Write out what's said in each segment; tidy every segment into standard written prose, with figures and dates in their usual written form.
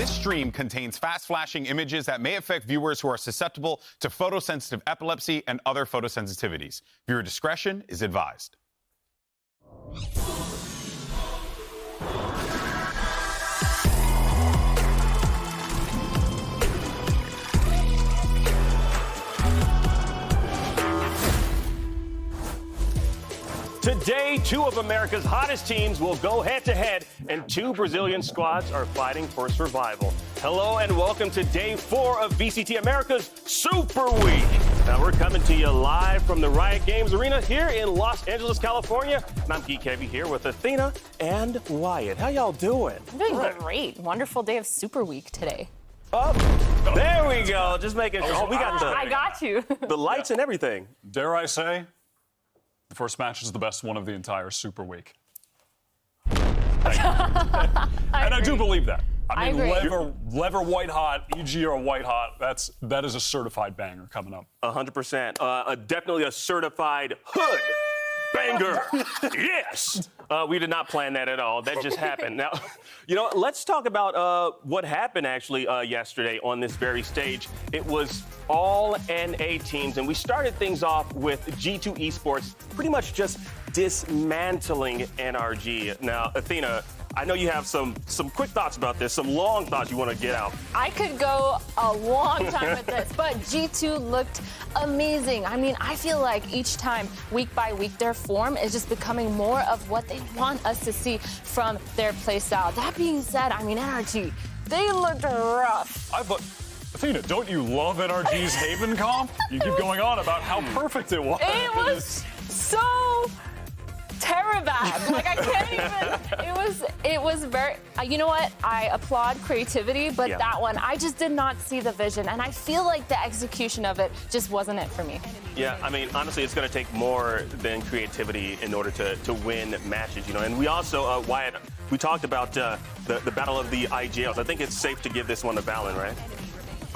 This stream contains fast-flashing images that may affect viewers who are susceptible to photosensitive epilepsy and other photosensitivities. Viewer discretion is advised. Today, two of America's hottest teams will go head-to-head, and two Brazilian squads are fighting for survival. Hello and welcome to Day 4 of VCT Americas Super Week. Now, we're coming to you live from the Riot Games Arena here in Los Angeles, California. And I'm Geek Heavy here with Athena and Wyatt. How y'all doing? I'm doing great. Wonderful day of Super Week today. Oh, there we go. Just making sure. Oh, we got I got you. the lights and everything. Dare I say, the first match is the best one of the entire Super Week. I do believe that. I mean, Lever white hot, EG white hot. That is a certified banger coming up. 100%. Definitely a certified hood banger. Yes. We did not plan that at all. That just happened. Now, you know, let's talk about what happened actually yesterday on this very stage. It was all NA teams, and we started things off with G2 Esports pretty much just dismantling NRG. Now, Athena, I know you have some quick thoughts about this, some long thoughts you want to get out. I could go a long time with this, but G2 looked amazing. I mean, I feel like each time, week by week, their form is just becoming more of what they want us to see from their playstyle. That being said, I mean, NRG, they looked rough. Athena, don't you love NRG's Haven comp? You keep going on about how perfect it was. It was so terribad. Like, I can't even. It was very. You know what? I applaud creativity, but that one, I just did not see the vision, and I feel like the execution of it just wasn't it for me. Yeah, I mean, honestly, it's going to take more than creativity in order to win matches, you know. And we also, Wyatt, we talked about the battle of the IGLs. I think it's safe to give this one to Valorant, right?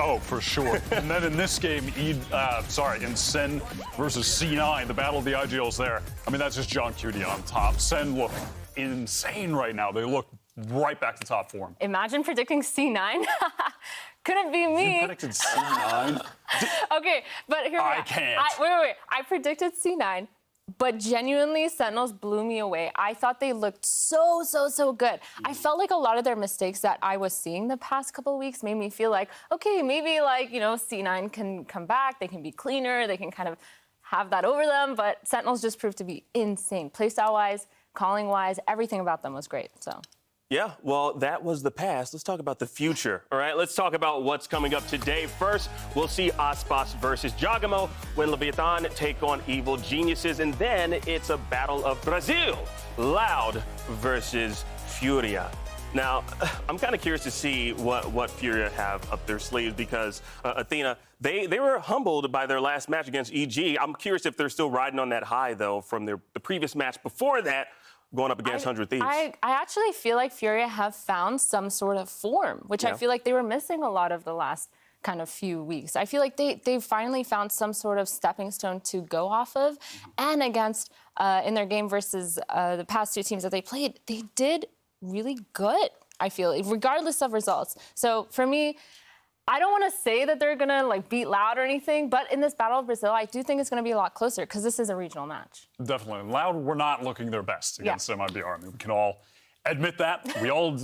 Oh, for sure. And then in this game, in Sen versus C9, the battle of the IGLs there. I mean, that's just John Cutie on top. Sen look insane right now. They look right back to top form. Imagine predicting C9. Couldn't be me. You predicted C9? Okay, but here I can't. Wait. I predicted C9. But genuinely, Sentinels blew me away. I thought they looked so good. I felt like a lot of their mistakes that I was seeing the past couple of weeks made me feel like, okay, maybe like, you know, C9 can come back, they can be cleaner, they can kind of have that over them, but Sentinels just proved to be insane. Playstyle-wise, calling-wise, everything about them was great, so. Yeah, well, that was the past. Let's talk about the future, all right? Let's talk about what's coming up today. First, we'll see Icebox versus Giacomo when Leviatán take on Evil Geniuses, and then it's a battle of Brazil, Loud versus Furia. Now, I'm kind of curious to see what Furia have up their sleeves because, Athena, they were humbled by their last match against EG. I'm curious if they're still riding on that high, though, from the previous match before that, going up against 100 Thieves. I actually feel like Furia have found some sort of form, which I feel like they were missing a lot of the last kind of few weeks. I feel like they finally found some sort of stepping stone to go off of. And against, in their game versus the past two teams that they played, they did really good, I feel, regardless of results. So for me, I don't want to say that they're going to like beat Loud or anything, but in this Battle of Brazil, I do think it's going to be a lot closer because this is a regional match. Definitely. Loud were not looking their best against MIBR. I mean, we can all admit that.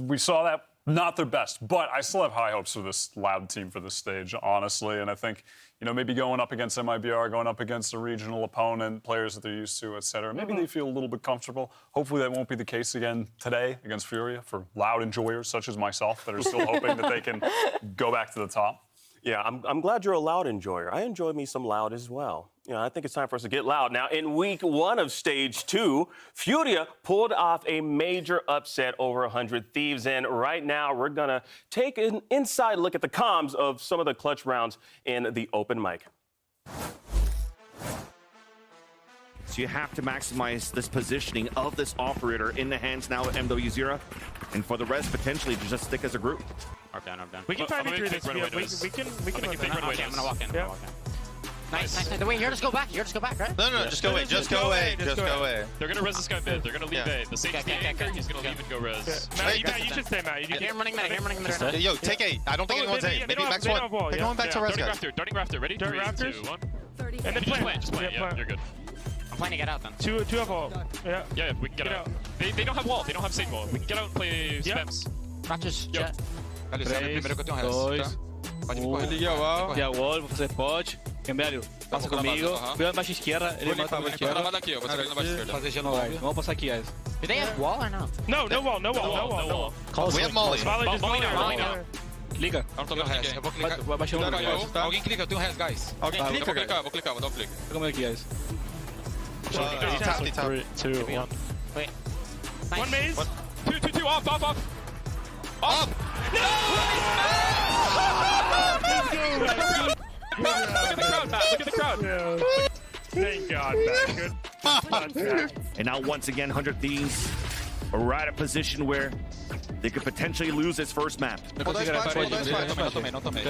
We saw that. Not their best, but I still have high hopes for this Loud team for this stage, honestly. And I think, you know, maybe going up against MIBR, going up against a regional opponent, players that they're used to, et cetera, maybe they feel a little bit comfortable. Hopefully that won't be the case again today against Furia for Loud enjoyers such as myself that are still hoping that they can go back to the top. Yeah, I'm glad you're a Loud enjoyer. I enjoy me some Loud as well. You know, I think it's time for us to get loud. Now, in week 1 of stage 2, Furia pulled off a major upset over 100 Thieves. And right now, we're going to take an inside look at the comms of some of the clutch rounds in the open mic. So you have to maximize this positioning of this operator in the hands now of MW0. And for the rest, potentially, to just stick as a group. We can try to do this. We can. I'm gonna walk in. Nice. Wait, here, just go back. Right? No, just go away. Just go away. They're gonna res this guy mid. They're gonna leave A. The Sage's the anchor. He's gonna leave and go res. Matt, you should stay, Matt. Here, I'm running mid. Yo, take A. I don't think anyone's A. Maybe Max 1. They're going back to res, guys. Darting Raptor. Ready? Dirt 3, Raptors? 2, 1. And then plant. Just plant. Yeah, you're good. I'm planning to get out then. Two of all. Yeah. Yeah, we can get out. They don't have wall. They don't have Sage wall. We can get out and play spams. Raptors, Yep. jet. 3, 2, 1. Liguei a wall, vou fazer pod. Embelho, passa comigo. Vem na baixa esquerda, ele mata a baixa esquerda. Vou aqui, eu vou sair na baixa esquerda. Fazer genocide. Vamos passar aqui, guys. Do they have wall or no? No wall. We have Molly. Molly now. Clica. Eu não tô vendo ninguém. Eu vou clicar. Vai baixando o guys, tá? Alguém clica, eu tenho res, guys. Alguém Eu clica, vou clicar, vou dar um clique. Fica comigo aqui, guys. He tapped. 3, 2, 1. Wait. One maze. 2, off. Up! Look at the crowd, Matt. Look at the crowd. Thank God, Matt. Good. And now once again, 100 Thieves are right at a position where they could potentially lose this first map. Não tomei.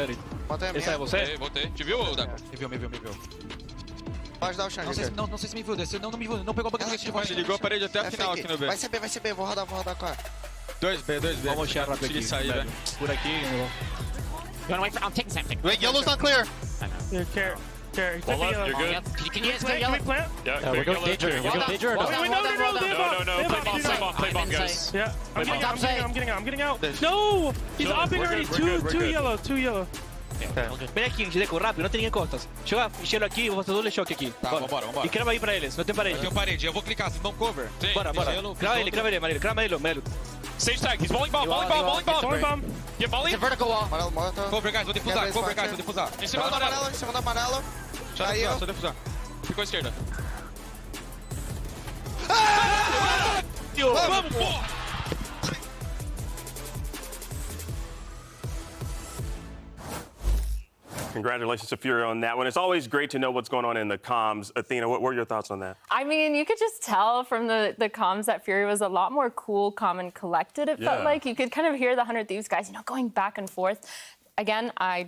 Esse é você? Voltei. Te viu, Deco? Me viu. Pode dar o chão, Não sei se me viu, não me viu, não pegou a banca de volta. Ele ligou a parede até a final aqui no B. Vai ser B. Vou rodar com a... 2B. Vamos chegar rápido aqui. Sair, velho. Por aqui, You wanna wait for? I'm taking something. Wait, yellow's not clear. Yeah, Care. Wall up, you're good. Can you guys clear Can yellow? we plant? Yeah, we're going clear danger. yellow. We're going danger or Wait, no? wait, No. Play bomb, guys. Yeah. I'm getting out. This. No! He's No, upping we're already. good, we're Two good. yellow. Vem aqui, Deco, rápido, não tem ninguém costas. Chega, enchendo aqui, vou fazer o choque aqui. Tá, vambora. E crava aí pra eles, não tem parede. Eu tenho parede, eu vou clicar, vocês vão cover. Bora. Crava ele, Amarelo. Crava ele, Amarelo. Sage tag. He's molling bomb. Throwing bomb. Get molly. It's a vertical wall. Amarelo tá... Cover, guys, vou defusar. Em cima do amarelo. Em cima do amarelo. Só defusar. Ficou à esquerda. Vamos, pô! Congratulations to Furia on that one. It's always great to know what's going on in the comms. Athena, what were your thoughts on that? I mean, you could just tell from the comms that Fury was a lot more cool, calm, and collected. It felt like you could kind of hear the 100 Thieves guys, going back and forth. Again, I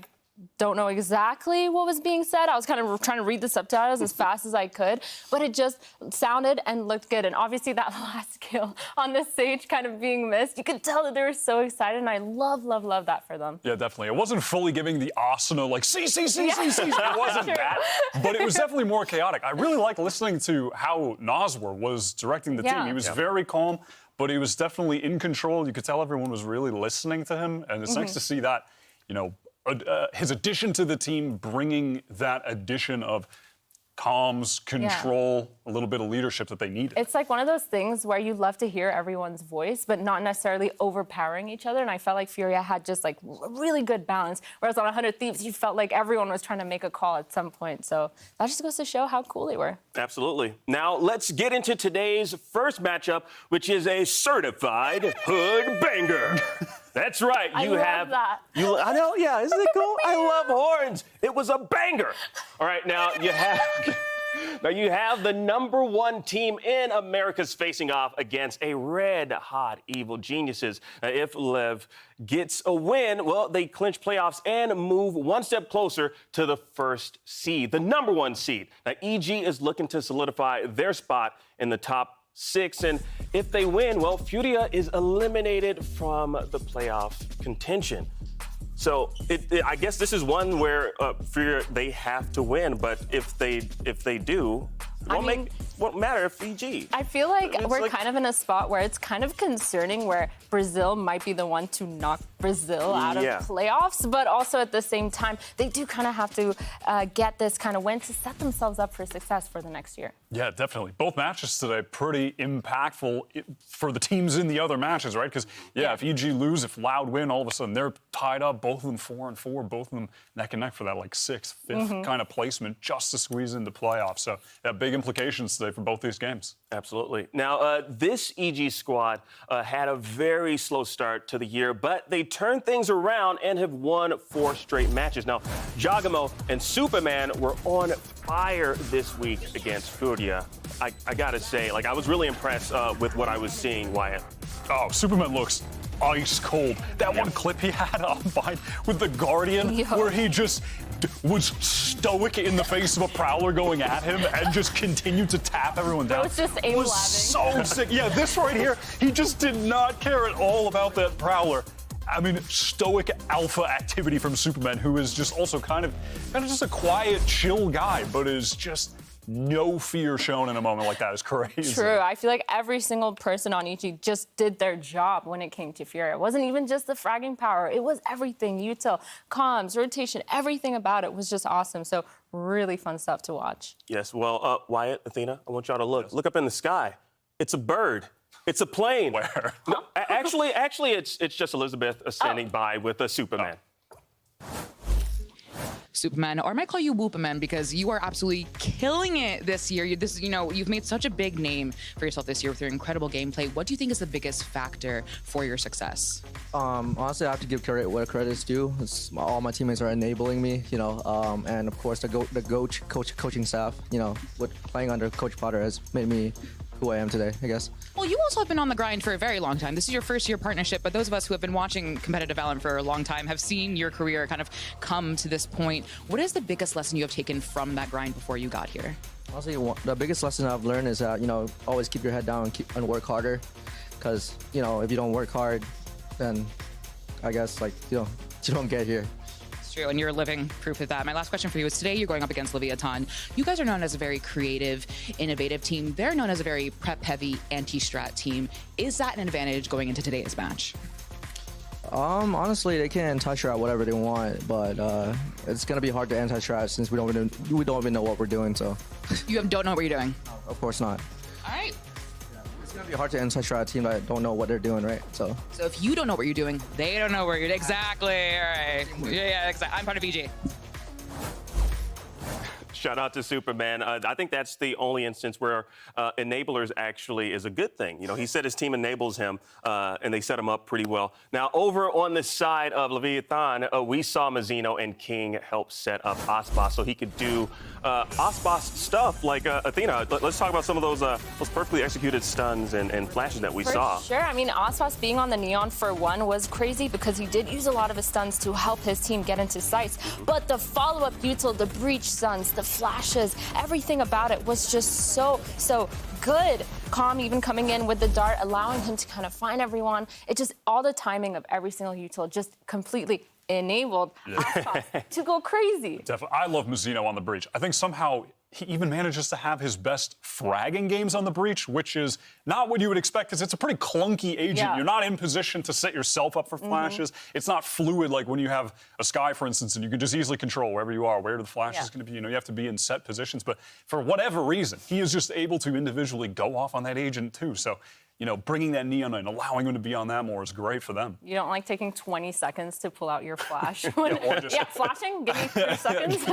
don't know exactly what was being said. I was kind of trying to read the subtitles as fast as I could, but it just sounded and looked good. And obviously that last kill on the Sage kind of being missed, you could tell that they were so excited, and I love that for them. Yeah, definitely. It wasn't fully giving the Arsenal, like, see. It wasn't that. But it was definitely more chaotic. I really liked listening to how Noswer was directing the team. He was very calm, but he was definitely in control. You could tell everyone was really listening to him, and it's nice to see that, his addition to the team, bringing that addition of comms, control, a little bit of leadership that they needed. It's like one of those things where you love to hear everyone's voice, but not necessarily overpowering each other. And I felt like Furia had just like really good balance. Whereas on 100 Thieves, you felt like everyone was trying to make a call at some point. So that just goes to show how cool they were. Absolutely. Now let's get into today's first matchup, which is a certified hood banger. That's right. I love that. I know, yeah. Isn't it cool? I love horns. It was a banger. All right, now you have the #1 team in Americas facing off against a red-hot Evil Geniuses. Now, if Lev gets a win, well, they clinch playoffs and move one step closer to the first seed, the #1 seed. Now, EG is looking to solidify their spot in the top 6, and if they win, well, Furia is eliminated from the playoff contention. So I guess this is one where Furia, they have to win, but if they do, won't matter if EG. I feel like we're kind of in a spot where it's kind of concerning, where Brazil might be the one to knock Brazil out of playoffs, but also at the same time, they do kind of have to get this kind of win to set themselves up for success for the next year. Yeah, definitely. Both matches today pretty impactful for the teams in the other matches, right? Because, if EG lose, if Loud win, all of a sudden they're tied up, both of them 4-4, both of them neck and neck for that, like, 6th, 5th kind of placement just to squeeze into playoffs. So, big implications today for both these games. Absolutely. Now, this EG squad had a very slow start to the year, but they turned things around and have won 4 straight matches. Now, Jagamo and Supamen were on fire this week against Furia. I gotta say, I was really impressed with what I was seeing, Wyatt. Oh, Superman looks ice cold. That one clip he had on Bind with the Guardian, where he just was stoic in the face of a Prowler going at him and just continued to tap everyone down. It was just aim was so sick. Yeah, this right here, he just did not care at all about that Prowler. I mean, stoic alpha activity from Superman, who is just also kind of just a quiet, chill guy, but is just no fear shown in a moment like that is crazy. True. I feel like every single person on EG just did their job when it came to Furia. It wasn't even just the fragging power. It was everything. Util, comms, rotation, everything about it was just awesome. So really fun stuff to watch. Yes. Well, Wyatt, Athena, I want y'all to look. Look up in the sky. It's a bird. It's a plane. Where? No, actually, it's just Elizabeth standing by with a Superman. Superman, or I might call you Whoopaman because you are absolutely killing it this year. You've made such a big name for yourself this year with your incredible gameplay. What do you think is the biggest factor for your success? Honestly, I have to give credit where credit's due. All my teammates are enabling me, and of course the coaching staff, with playing under Coach Potter has made me who I am today, I guess. Well, you also have been on the grind for a very long time. This is your first year partnership, but those of us who have been watching competitive VALORANT for a long time have seen your career kind of come to this point. What is the biggest lesson you have taken from that grind before you got here? Honestly, the biggest lesson I've learned is that, always keep your head down and work harder. Because, if you don't work hard, then I guess, you don't get here. True, and you're living proof of that. My last question for you is today you're going up against Leviatán. You guys are known as a very creative, innovative team. They're known as a very prep-heavy, anti-strat team. Is that an advantage going into today's match? Honestly, they can anti-strat whatever they want, but it's gonna be hard to anti-strat since we don't even know what we're doing. So you don't know what you're doing? No, of course not. All right. It's gonna be hard to anti-strat a team that don't know what they're doing, right? So if you don't know what you're doing, they don't know where you're exactly. All right. Yeah, exactly. I'm part of VG. Shout out to Superman. I think that's the only instance where enablers actually is a good thing. He said his team enables him, and they set him up pretty well. Now, over on the side of Leviatán, we saw Mazzino and King help set up Icebox so he could do Icebox stuff like Athena. Let's talk about some of those perfectly executed stuns and flashes that we saw. Sure. I mean, Icebox being on the Neon for one was crazy because he did use a lot of his stuns to help his team get into sights. But the follow-up util, the breach stuns, the flashes, everything about it was just so good. Calm even coming in with the dart, allowing him to kind of find everyone. It just, all the timing of every single util just completely enabled to go crazy. Definitely. I love Mazzino on the breach. I think somehow he even manages to have his best fragging games on the breach, which is not what you would expect because it's a pretty clunky agent. Yeah. You're not in position to set yourself up for flashes. It's not fluid like when you have a Sky, for instance, and you can just easily control wherever you are, where the flash is going to be. You have to be in set positions. But for whatever reason, he is just able to individually go off on that agent too. So, bringing that Neon and allowing him to be on that more is great for them. You don't like taking 20 seconds to pull out your flash? Flashing? Give me 3 seconds.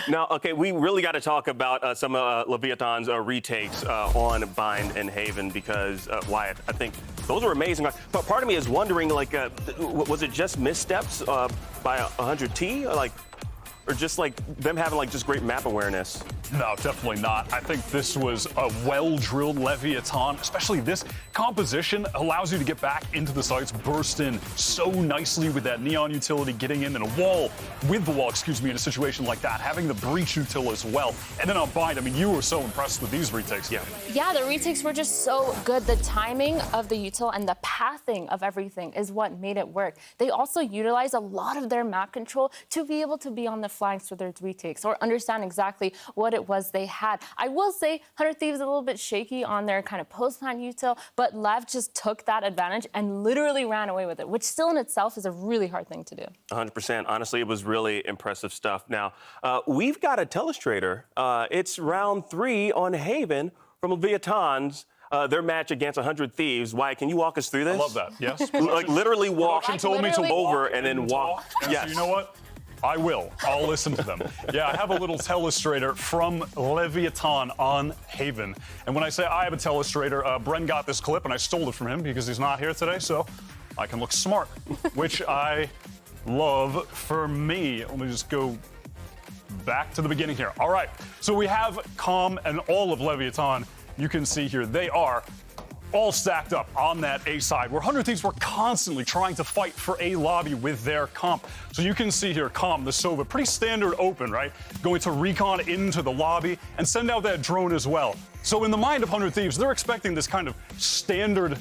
Now, okay, we really got to talk about some of Leviatán's retakes on Bind and Haven because, Wyatt, I think those were amazing. But part of me is wondering, was it just missteps by 100T? Or just them having just great map awareness? No, definitely not. I think this was a well-drilled Leviatán, especially this composition allows you to get back into the sites, burst in so nicely with that Neon utility, getting in and a wall, in a situation like that, having the breach util as well. And then on Bind, I mean, you were so impressed with these retakes. Yeah, the retakes were just so good. The timing of the util and the pathing of everything is what made it work. They also utilized a lot of their map control to be able to be on the flanks for their retakes or understand exactly what it was they had. I will say 100 Thieves a little bit shaky on their kind of post-plan util, but Lev just took that advantage and literally ran away with it, which still in itself is a really hard thing to do. 100%. Honestly, it was really impressive stuff. Now, we've got a Telestrator. It's round 3 on Haven from Leviatán's. Their match against 100 Thieves. Wyatt, can you walk us through this? I love that, yes. Literally walk. Production told me to over walk and then walk. Yes. So you know what? I will. I'll listen to them. Yeah, I have a little Telestrator from Leviatán on Haven. And when I say I have a Telestrator, Bren got this clip and I stole it from him because he's not here today, so I can look smart, which I love for me. Let me just go back to the beginning here. All right, so we have Calm and all of Leviatán. You can see here they are all stacked up on that A side, where 100 Thieves were constantly trying to fight for a lobby with their comp. So you can see here, the Sova, pretty standard open, right? Going to recon into the lobby and send out that drone as well. So in the mind of 100 Thieves, they're expecting this kind of standard,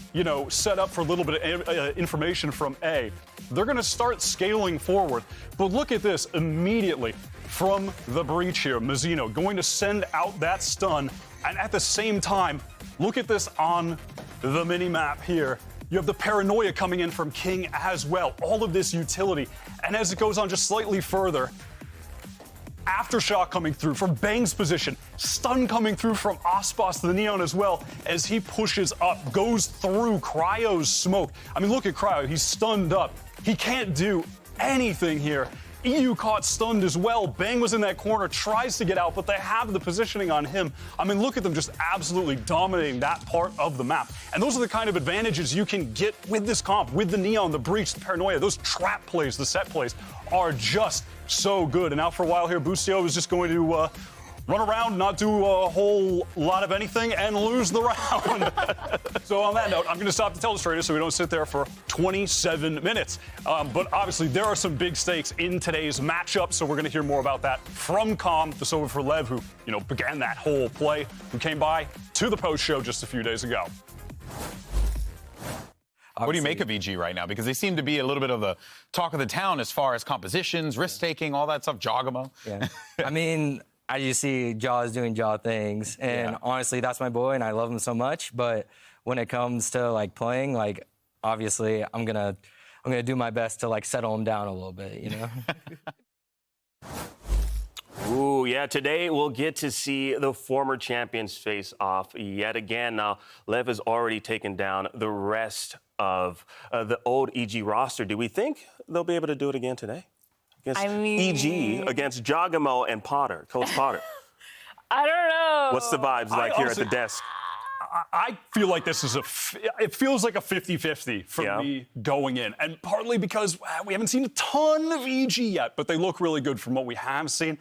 setup for a little bit of information from A. They're going to start scaling forward. But look at this immediately from the breach here. Mazzino going to send out that stun. And at the same time, look at this on the mini-map here. You have the paranoia coming in from King as well. All of this utility. And as it goes on just slightly further, Aftershock coming through from Bang's position. Stun coming through from Icebox to the Neon as well as he pushes up, goes through Cryo's smoke. I mean, look at Cryo. He's stunned up. He can't do anything here. EU caught stunned as well. Bang was in that corner, tries to get out, but they have the positioning on him. I mean, look at them just absolutely dominating that part of the map. And those are the kind of advantages you can get with this comp, with the Neon, the Breach, the Paranoia. Those trap plays, the set plays are just so good. And now for a while here, Bustio is just going to run around, not do a whole lot of anything, and lose the round. So on that note, I'm going to stop the Telestrator so we don't sit there for 27 minutes. But obviously, there are some big stakes in today's matchup, so we're going to hear more about that from Com, the Sova for Lev, who began that whole play, who came by to the post show just a few days ago. What do you make of EG right now? Because they seem to be a little bit of the talk of the town as far as compositions, risk-taking, all that stuff. Jogamo. Yeah. I mean, as you see, Jaws doing Jaw things, and honestly, that's my boy, and I love him so much. But when it comes to playing, obviously, I'm gonna do my best to settle him down a little bit, Ooh, yeah, today we'll get to see the former champions face off yet again. Now, Lev has already taken down the rest of the old EG roster. Do we think they'll be able to do it again today? Against EG, against Jogamo and Potter, Coach Potter. I don't know. What's the vibes like here at the desk? I feel like this is it feels like a 50-50 for me going in. And partly because we haven't seen a ton of EG yet, but they look really good from what we have seen.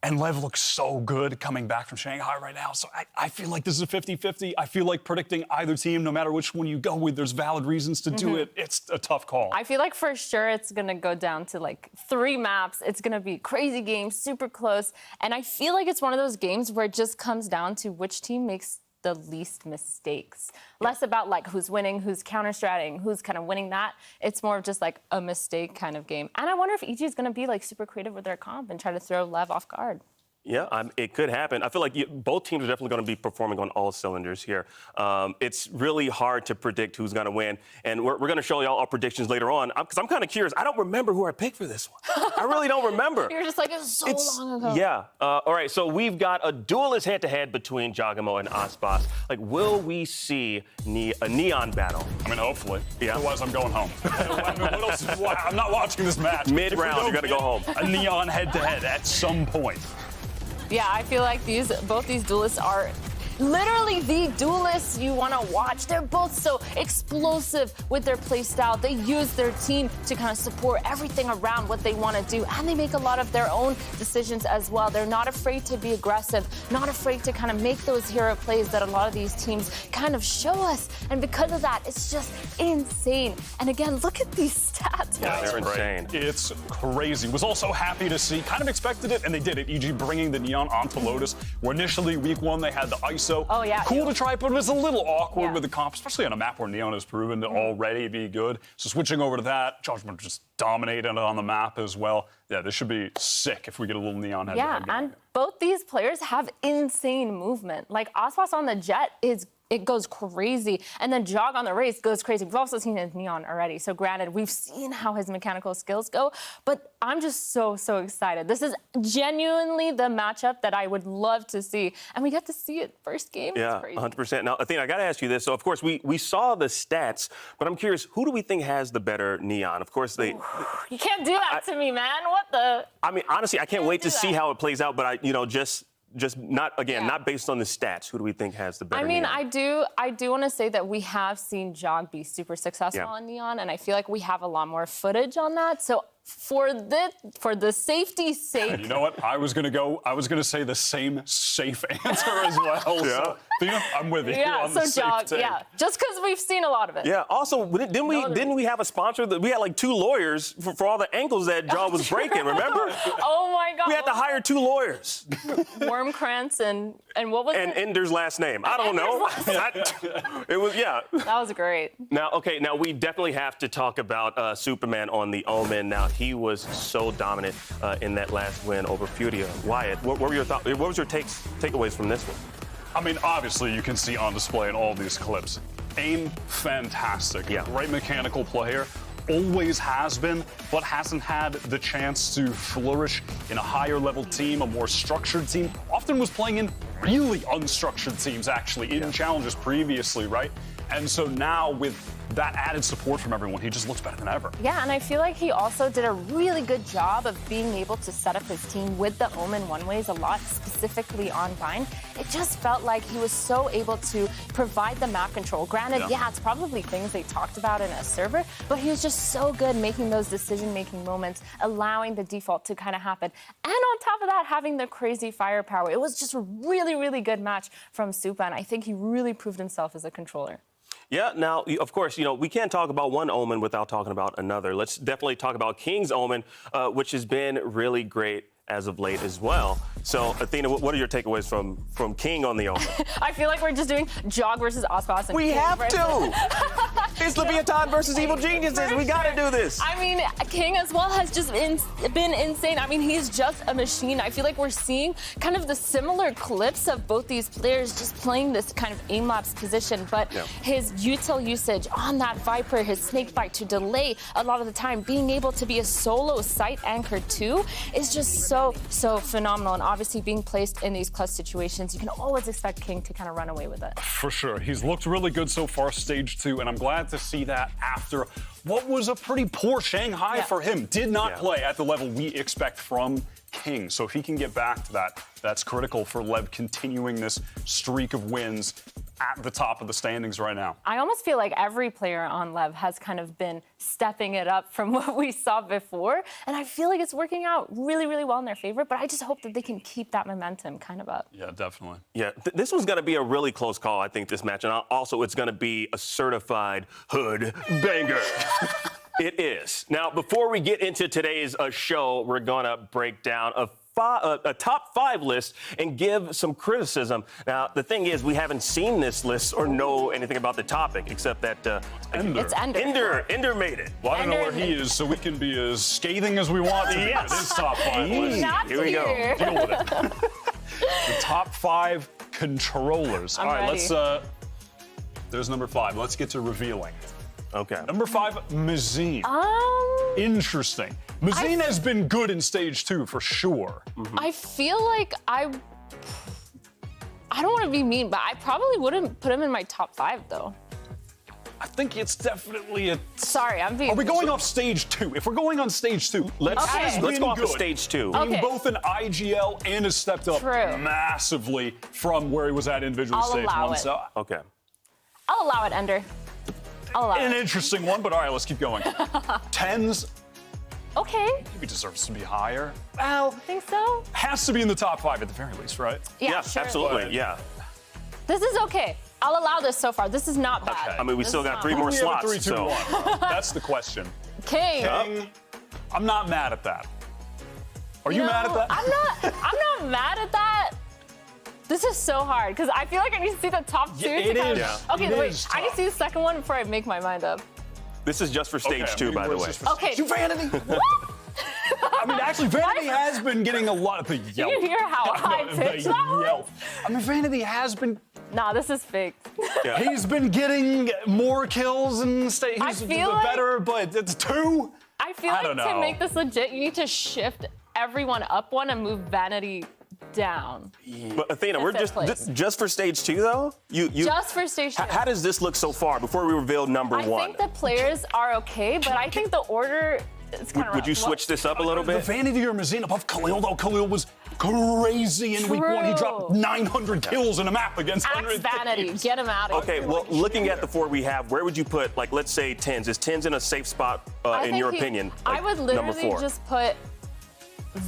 And Lev looks so good coming back from Shanghai right now. So I feel like this is a 50-50. I feel like predicting either team, no matter which one you go with, there's valid reasons to do it. It's a tough call. I feel like for sure it's going to go down to 3 maps. It's going to be crazy games, super close. And I feel like it's one of those games where it just comes down to which team makes the least mistakes. Less about who's winning, who's counter-stratting, who's kind of winning that. It's more of just a mistake kind of game. And I wonder if EG is going to be super creative with their comp and try to throw Lev off guard. Yeah, it could happen. I feel like both teams are definitely going to be performing on all cylinders here. It's really hard to predict who's going to win. And we're going to show y'all our predictions later on, because I'm kind of curious. I don't remember who I picked for this one. I really don't remember. You're just it was so long ago. Yeah. All right, so we've got a duelist head-to-head between Jogamo and Icebox. Will we see a Neon battle? I mean, hopefully. Yeah. Otherwise, I'm going home. What else? I'm not watching this match. Mid-round, you're going to go home. A Neon head-to-head at some point. Yeah, I feel like both these duelists are literally the duelists you want to watch. They're both so explosive with their play style. They use their team to kind of support everything around what they want to do, and they make a lot of their own decisions as well. They're not afraid to be aggressive, not afraid to kind of make those hero plays that a lot of these teams kind of show us. And because of that, it's just insane. And again, look at these stats. Yeah, they're insane. It's crazy. Was also happy to see, kind of expected it, and they did it. EG bringing the Neon onto Lotus, where initially week 1 they had the ISO. Oh, yeah. Cool to try, but it was a little awkward with the comp, especially on a map where Neon has proven to already be good. So switching over to that, Judgment just dominated on the map as well. Yeah, this should be sick if we get a little Neon head. Yeah, and both these players have insane movement. Icebox on the Jet it goes crazy. And then Jog on the race goes crazy. We've also seen his Neon already. So granted, we've seen how his mechanical skills go, but I'm just so excited. This is genuinely the matchup that I would love to see. And we get to see it first game. Yeah, 100%. Now, Athena, I got to ask you this. So, of course, we saw the stats, but I'm curious, who do we think has the better Neon? Of course, You can't do that to me, man. What the? I mean, honestly, I can't wait to see how it plays out, but just not based on the stats. Who do we think has the better Neon? I do want to say that we have seen Jog be super successful on Neon, and I feel like we have a lot more footage on that. So for the safety's sake. And you know what? I was gonna say the same safe answer as well. Yeah. So, Thea, I'm with you. Yeah, on the so safe Jog, take. yeah, just because we've seen a lot of it. Yeah. Also, didn't we have a sponsor that we had like 2 lawyers for all the ankles that Jaw was breaking? Remember? Oh my God. We had to hire 2 lawyers. Wormkrantz and what was And it? Ender's last name. I don't know. It was That was great. Now we definitely have to talk about Superman on the Omen. Now he was so dominant in that last win over Furia. Wyatt, what were your thoughts? What was your takeaways from this one? I mean, obviously, you can see on display in all these clips. Aim, fantastic. Yeah. Great mechanical player. Always has been, but hasn't had the chance to flourish in a higher level team, a more structured team. Often was playing in really unstructured teams, actually, in challenges previously, right? And so now with that added support from everyone, he just looks better than ever. Yeah, and I feel like he also did a really good job of being able to set up his team with the Omen one-ways a lot, specifically on Vine. It just felt like he was so able to provide the map control. Granted, yeah, it's probably things they talked about in a server, but he was just so good making those decision-making moments, allowing the default to kind of happen. And on top of that, having the crazy firepower. It was just a really, really good match from Supa, and I think he really proved himself as a controller. Yeah, now, of course, we can't talk about one Omen without talking about another. Let's definitely talk about King's Omen, which has been really great as of late as well. So, Athena, what are your takeaways from King on the Omen? I feel like we're just doing Jog versus Icebox. And We King have versus... to! It's Leviatán versus Evil Geniuses. We gotta do this. I mean, King as well has just been insane. I mean, he's just a machine. I feel like we're seeing kind of the similar clips of both these players just playing this kind of aim-lapse position, but his util usage on that Viper, his snake bite to delay a lot of the time, being able to be a solo site anchor too is just so phenomenal. And obviously being placed in these clutch situations, you can always expect King to kind of run away with it. For sure. He's looked really good so far, stage 2, and I'm glad to see that after what was a pretty poor Shanghai for him. Did not play at the level we expect from King. So if he can get back to that, that's critical for Lev continuing this streak of wins at the top of the standings right now. I almost feel like every player on Lev has kind of been stepping it up from what we saw before, and I feel like it's working out really, really well in their favor, but I just hope that they can keep that momentum kind of up. Yeah, definitely. Yeah, this one's going to be a really close call, I think, this match, and also it's going to be a certified hood banger. It is. Now, before we get into today's show, we're going to break down a top 5 list and give some criticism. Now, the thing is, we haven't seen this list or know anything about the topic, except that It's Ender. Ender made it. Well, I don't know where he is, so we can be as scathing as we want to be with his top 5 list. Here we go. Deal with it. The top 5 controllers. I'm All right, ready. let's. There's number 5. Let's get to revealing. Okay. Number 5, Mazine. Interesting. Mazine has been good in stage 2 for sure. I feel like I don't want to be mean, but I probably wouldn't put him in my top 5 though. I think it's definitely a. Sorry, I'm being. Are we going off stage 2? If we're going on stage 2, Let's go off good. to stage 2. Okay. Being both an IGL and has stepped up True. massively from where he was at individual I'll stage allow 1. it. So Okay. I'll allow it, Ender. I'll allow an it. interesting one, but all right, let's keep going. 10s, Okay, maybe deserves to be higher. Well, I think so. has to be in the top 5 at the very least, right? Yeah, sure. Absolutely. Yeah. This is okay. I'll allow this so far. This is not bad. Okay. I mean, we This still is got not 3 bad. more We have a slots. 3, 2, so. 1. That's the question. King. King, I'm not mad at that. Are you mad at that? I'm not mad at that. This is so hard because I feel like I need to see the top 2. Yeah, it to kind is. Of, okay, It wait. is I need to tough. see the second one before I make my mind up. This is just for stage Okay, 2, by the it's way. just for Okay. stage 2. Vanity. I mean, actually, Vanity has been getting a lot of the yelp. You hear how high pitched that was? yelp. I mean, Vanity has been. Nah, this is fake. He's been getting more kills and he's feel like- better, but it's 2. I feel I like don't to know. make this legit, you need to shift everyone up one and move Vanity down. But Athena, we're fifth place. just for stage 2, though? You Just for stage 2. How does this look so far before we reveal number I 1? think the players are okay, but I think the order is kind of Would you switch this up a little The bit? Vanity or Mazine above Khalil, though. Khalil was crazy in week 1. He dropped 900 kills in a map against Axe 100 Vanity, teams. get him out of here. Okay, well, looking at the 4 we have, where would you put, like, let's say Tens? Is Tens in a safe spot, in your opinion? I like, would number literally 4? just put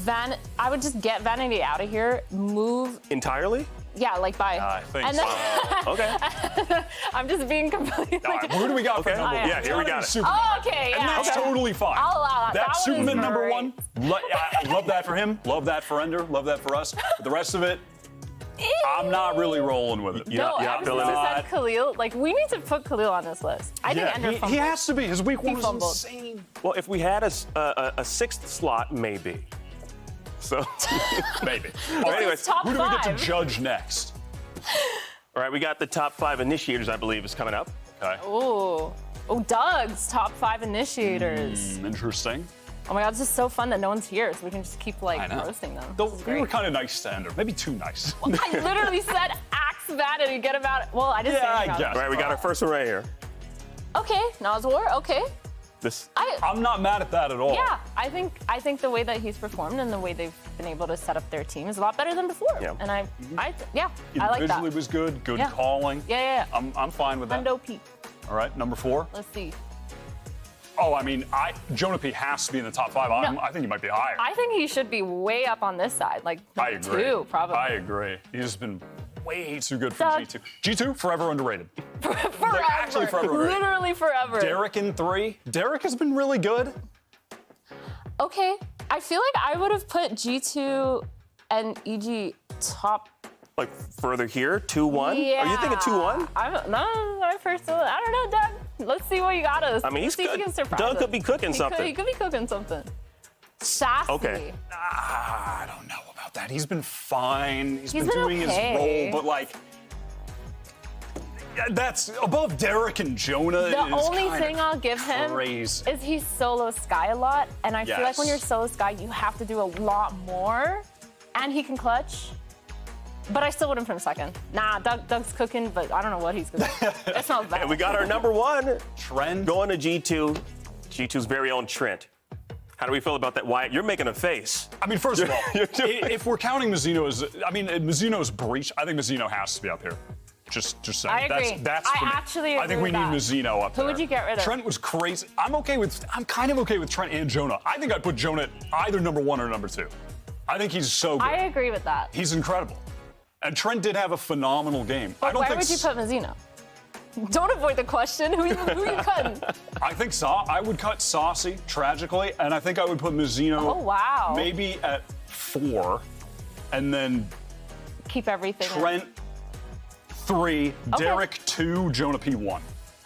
I would just get Vanity out of here, move. Entirely? Yeah, like bye. I think and so. Okay. I'm just being completely. All right, who do we got for number 1? Yeah, here we got it. Superman. Oh, okay, yeah. And that's totally fine. I'll allow that. That That one is Superman number great. 1, I love that for him. Love that for Ender. Love that for us. But the rest of it, I'm not really rolling with it. No, ever since you said Khalil, like, we need to put Khalil on this list. I think Ender fumbled. he has to be. His week 1 was fumbled. insane. Well, if we had a 6th slot, maybe. So, maybe. Well, anyways, top who do we get to 5. judge next? All right, we got the top 5 initiators, I believe, is coming up. Okay. Oh, Doug's top 5 initiators. Interesting. Oh my God, this is so fun that no one's here, so we can just keep like roasting them. We were kind of nice to Ender. Maybe too nice. I literally said Axe Vanity, get him out. Well, I didn't say anything. I guess. All right, we got our first one right here. Okay, Nazwar, okay. I'm not mad at that at all. Yeah, I think the way that he's performed and the way they've been able to set up their team is a lot better than before. Yeah. And I like that. Individually was good. Good Yeah. calling. Yeah. I'm fine with that. Hundo P. All right, number 4. Let's see. Oh, I mean, Jonah P has to be in the top 5. I think he might be higher. I think he should be way up on this side, like I agree. 2, probably. I agree. He's been way too good for Doug. G2. G2, forever underrated. Forever. Actually forever underrated. Literally forever. Derek in 3. Derek has been really good. Okay, I feel like I would have put G2 and EG top. Like further here, 2-1? Yeah. Are you thinking 2-1? I don't know, Doug. Let's see what you got us. I mean, Let's see if good. he can surprise Doug us. could be cooking something. He could be cooking something. Sassy. Okay. I don't know about that. He's been fine. He's been been doing okay. his role, but like, that's above Derek and Jonah. The is only kinda thing I'll give him crazy. is he's solo Sky a lot, and I feel like when Yes. you're solo Sky, you have to do a lot more, and he can clutch. But I still wouldn't put him second. Nah, Doug's cooking, but I don't know what he's cooking. It smells bad. And we got our number 1. Trent. Going to G2. G2's very own Trent. How do we feel about that, Wyatt? You're making a face. I mean, first of all, if we're counting Mizuno as, Mizuno's breach, I think Mizuno has to be up here. Just saying. I agree. That's I for me. actually I think agree we need with that. Mizuno up there. Who would you get rid of? Trent was crazy. I'm kind of okay with Trent and Jonah. I think I'd put Jonah at either number 1 or number 2. I think he's so good. I agree with that. He's incredible. And Trent did have a phenomenal game. But where would you put Mizuno? Don't avoid the question. Who you cutting? I think I would cut Saucy, tragically, and I think I would put Mizuno Oh, wow. maybe at 4, and then Keep everything. Trent 3, Okay. Derek 2, Jonah P 1.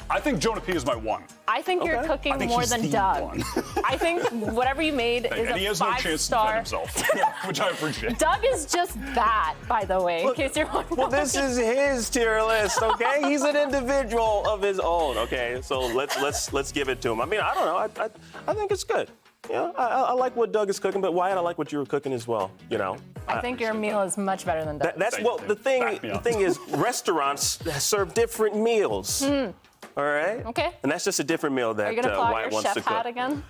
I think Jonah P is my 1. I think you're I cooking think more he's than the Doug. 1. I think whatever you made is And he a has no chance to defend 5-star. himself, which I appreciate. Doug is just that, by the way, in case you're wondering. Well, this is his tier list, okay? He's an individual of his own, okay? So let's give it to him. I mean, I don't know. I think it's good. Yeah, I like what Doug is cooking, but Wyatt, I like what you were cooking as well. You know. I think your meal is much better than Doug. That's well. The thing is, restaurants serve different meals. All right. Okay. And that's just a different meal that Are you gonna pull out Wyatt your wants to chef hat cook. again?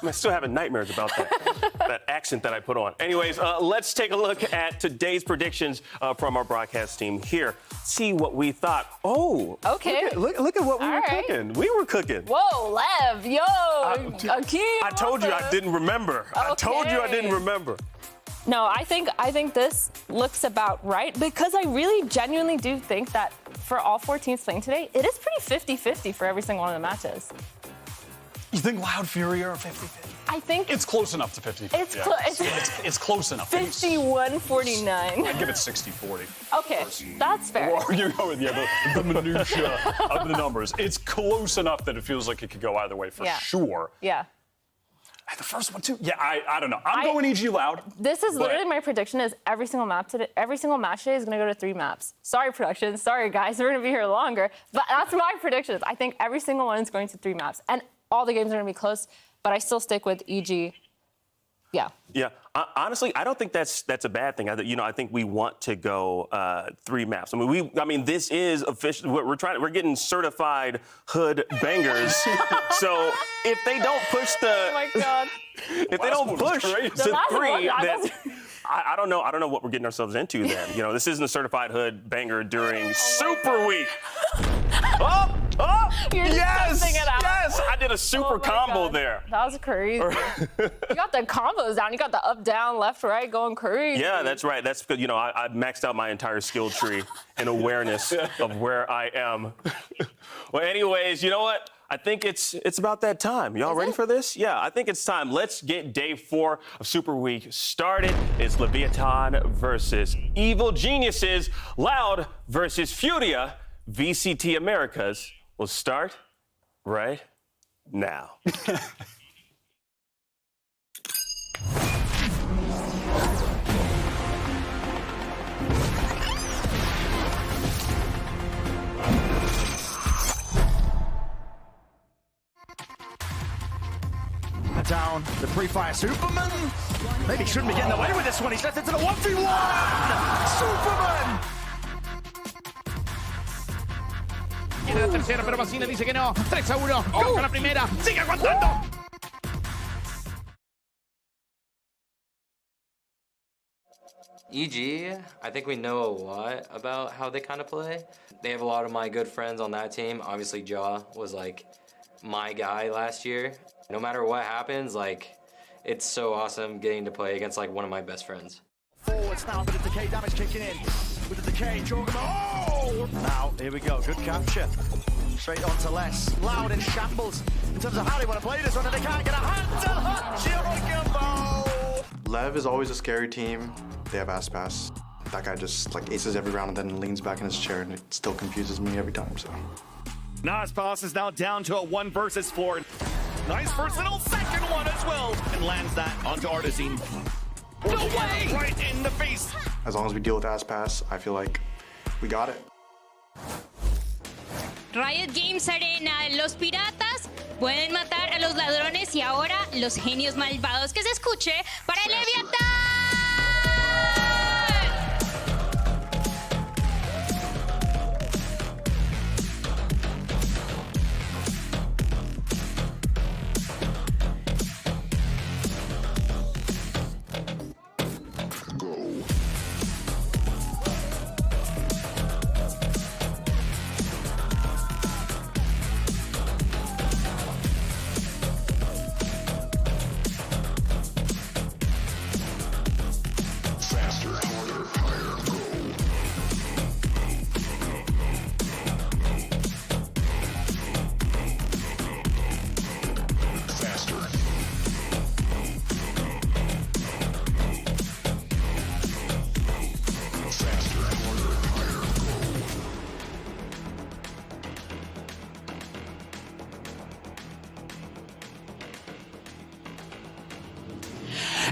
I'm still having nightmares about that accent that I put on. Anyways, let's take a look at today's predictions from our broadcast team here. See what we thought. Oh, okay. Look at what we All were right. cooking. We were cooking. Whoa, Lev, yo, Akeem. I told you I didn't remember. I told you I didn't remember. No, I think this looks about right because I really genuinely do think that for all 4 teams playing today, it is pretty 50-50 for every single one of the matches. You think Loud Fury are 50-50? I think it's close enough to 50-50. It's close enough. 51-49. I'd give it 60-40. Okay, that's fair. We're arguing over the minutia of the numbers. It's close enough that it feels like it could go either way for sure. Yeah. The first one too. Yeah, I don't know. I'm going EG Loud. This is literally my prediction: is every single match today is going to go to 3 maps. Sorry, production. Sorry, guys. We're going to be here longer, but that's my predictions. I think every single one is going to 3 maps, and all the games are going to be close. But I still stick with EG. Yeah. Yeah. Honestly, I don't think that's a bad thing. I think we want to go 3 maps. I mean, this is official. We're getting certified hood bangers. So if they don't push the, oh my God. if they don't push to 3, I don't know. I don't know what we're getting ourselves into then. You know, this isn't a certified hood banger during Super Week. Oh! You're Yes! it out. Yes! I did a super combo there. That was crazy. You got the combos down. You got the up, down, left, right going crazy. Yeah, that's right. That's because, you know, I maxed out my entire skill tree in awareness of where I am. Well, anyways, you know what? I think it's about that time. Y'all ready for this? Yeah, I think it's time. Let's get day 4 of Super Week started. It's Leviatán versus Evil Geniuses, Loud versus Furia. VCT Americas will start right now. Down the pre-fire Superman. Maybe shouldn't be getting away with this one. He's left into the 1v1. Superman. Tiene la tercera, pero Basile dice que no. 3-1. Coge la primera. Sigue aguantando. EG, I think we know a lot about how they kind of play. They have a lot of my good friends on that team. Obviously, Jaw was like my guy last year. No matter what happens, like, it's so awesome getting to play against like one of my best friends. Forwards now, but the decay damage kicking in. With the decay, Jorgen. Oh! Now, here we go. Good capture. Straight on to Les. Loud in shambles in terms of how they want to play this one, and they can't get a hand to Jorgen. Lev is always a scary team. They have ass pass. That guy just like aces every round and then leans back in his chair, and it still confuses me every time. So. Icebox is now down to a 1 versus 4. Nice versatile second one as well, and lands that onto Artizine. No way! Right in the face. As long as we deal with ass pass, I feel like we got it. Riot Games Arena, los piratas pueden matar a los ladrones y ahora los genios malvados. Que se escuche para el Leviatán.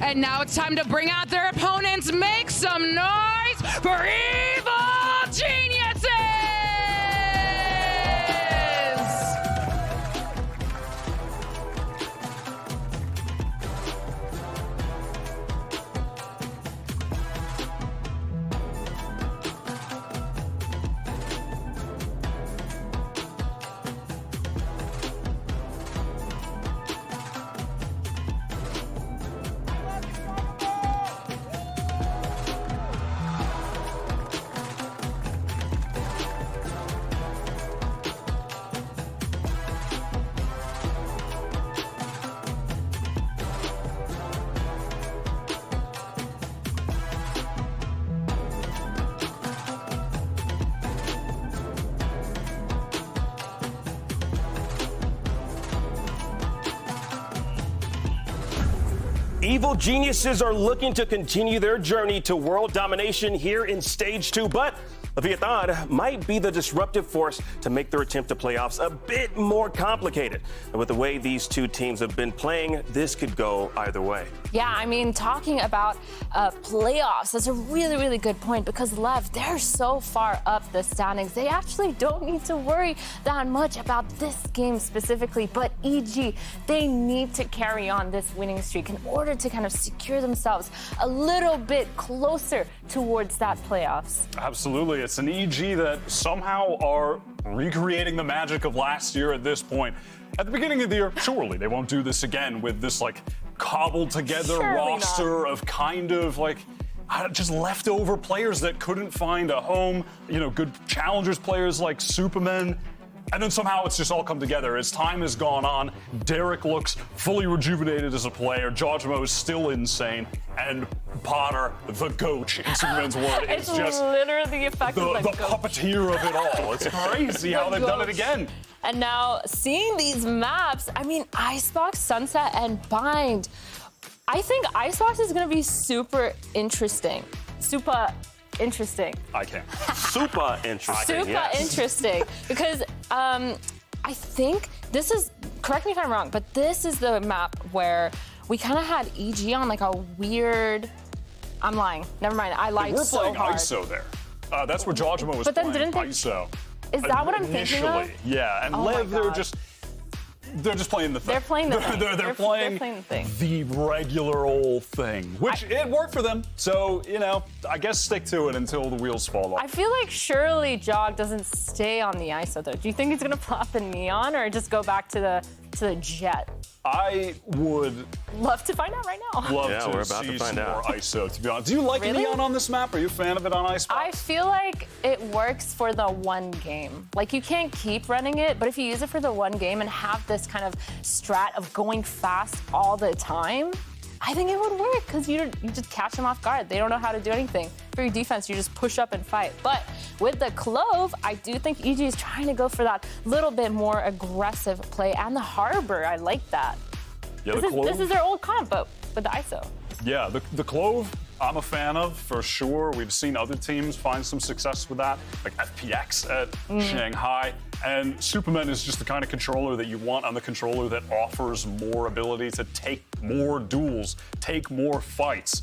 And now it's time to bring out their opponents. Make some noise for Evil Geniuses! Evil Geniuses are looking to continue their journey to world domination here in Stage 2, but Leviatán might be the disruptive force to make their attempt to playoffs a bit more complicated. And with the way these two teams have been playing, this could go either way. Yeah, I mean, talking about playoffs, that's a really, really good point because Lev, they're so far up the standings. They actually don't need to worry that much about this game specifically, but EG, they need to carry on this winning streak in order to kind of secure themselves a little bit closer towards that playoffs. Absolutely. It's an EG that somehow are recreating the magic of last year at this point. At the beginning of the year, surely they won't do this again with this like cobbled together roster of kind of like just leftover players that couldn't find a home, good challengers players like Supamen. And then somehow it's just all come together. As time has gone on, Derek looks fully rejuvenated as a player. Jojimo is still insane. And Potter, the goat, in Superman's word, is just literally the effect of the puppeteer of it all. It's crazy how they've done it again. And now, seeing these maps, I mean, Icebox, Sunset, and Bind. I think Icebox is going to be super interesting. Super interesting. I can't. Super interesting. Super interesting. Because I think this is, correct me if I'm wrong, but this is the map where we kind of had EG on like a weird, I'm lying. Never mind. I lied so hard. We're playing ISO there. That's where Jojimo was playing ISO. Is that what I'm thinking of? Initially, yeah. And Lev, they're just playing the thing. They're playing the thing. They're playing the thing. The regular old thing, which it worked for them. So, I guess stick to it until the wheels fall off. I feel like surely Jog doesn't stay on the ISO, though. Do you think he's going to plop the Neon or just go back to the Jet? I would love to find out right now. Love to we're about see to find some out. more ISO, to be honest. Do you like Neon on this map? Are you a fan of it on Icebox? I feel like it works for the one game. Like, you can't keep running it, but if you use it for the one game and have this kind of strat of going fast all the time, I think it would work because you just catch them off guard. They don't know how to do anything. For your defense, you just push up and fight. But with the Clove, I do think EG is trying to go for that little bit more aggressive play. And the Harbor, I like that. Yeah, This is their old comp, but with the ISO. Yeah, the Clove, I'm a fan of, for sure. We've seen other teams find some success with that, like FPX at Shanghai. And Superman is just the kind of controller that you want on the controller that offers more ability to take more duels, take more fights.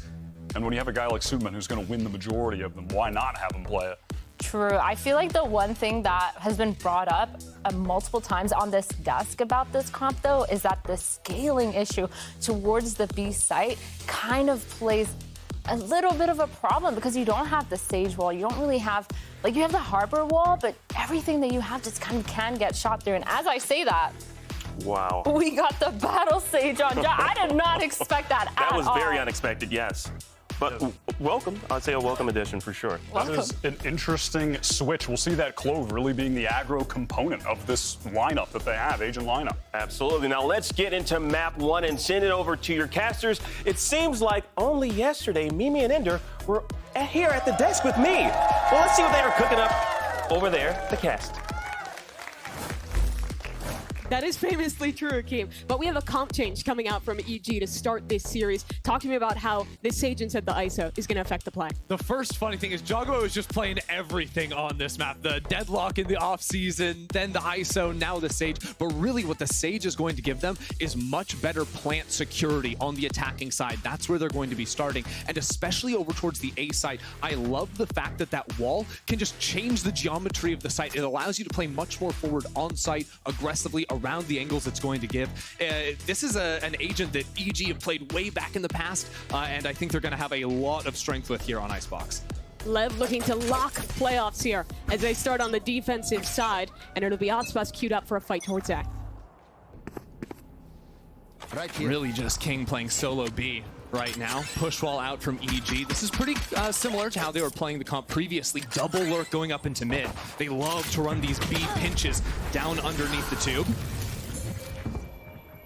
And when you have a guy like Superman who's going to win the majority of them, why not have him play it? True. I feel like the one thing that has been brought up multiple times on this desk about this comp, though, is that the scaling issue towards the B site kind of plays a little bit of a problem because you don't have the Sage wall. You don't really have, like, you have the Harbor wall, but everything that you have just kind of can get shot through. And as I say that, wow, we got the Battle Sage on. I did not expect that at all. That was very unexpected, yes. But welcome. I'd say a welcome addition for sure. That is an interesting switch. We'll see that Clove really being the aggro component of this lineup that they have, Agent lineup. Absolutely. Now let's get into map 1 and send it over to your casters. It seems like only yesterday, Mimi and Ender were here at the desk with me. Well, let's see what they are cooking up over there, the cast. That is famously true, Akeem. But we have a comp change coming out from EG to start this series. Talk to me about how this Sage inside the ISO is going to affect the play. The first funny thing is Joggo is just playing everything on this map. The Deadlock in the offseason, then the ISO, now the Sage. But really what the Sage is going to give them is much better plant security on the attacking side. That's where they're going to be starting. And especially over towards the A side, I love the fact that that wall can just change the geometry of the site. It allows you to play much more forward on site, aggressively, around the angles it's going to give. This is an agent that EG have played way back in the past, and I think they're going to have a lot of strength with here on Icebox. Lev looking to lock playoffs here as they start on the defensive side, and it'll be Icebox queued up for a fight towards Zach. Really just King playing solo B right now. Push wall out from EG. This is pretty similar to how they were playing the comp previously. Double lurk going up into mid. They love to run these B pinches down underneath the tube.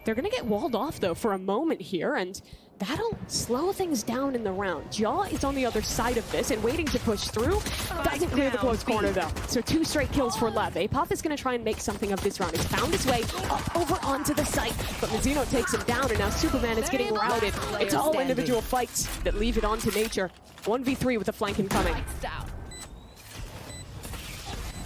They're going to get walled off, though, for a moment here, and that'll slow things down in the round. Jaw is on the other side of this and waiting to push through. Doesn't clear the close corner, though. So 2 straight kills for Lev. Apoth is going to try and make something of this round. He's found his way up over onto the site, but Mazzino takes him down, and now Superman is getting routed. It's all individual fights that leave it on to nature. 1v3 with the flank incoming.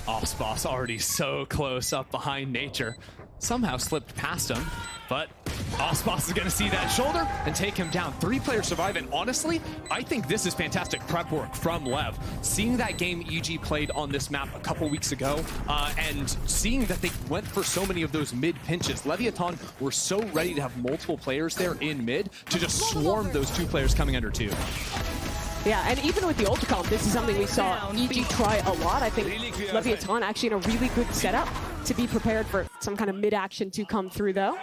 Icebox already so close up behind nature. Somehow slipped past him, but Icebox is going to see that shoulder and take him down. 3 players survive, and honestly, I think this is fantastic prep work from Lev. Seeing that game EG played on this map a couple weeks ago, and seeing that they went for so many of those mid pinches. Leviatán were so ready to have multiple players there in mid to just swarm those 2 players coming under 2. Yeah, and even with the ult comp, this is something we saw EG try a lot. I think Leviatán actually in a really good setup to be prepared for some kind of mid-action to come through, though.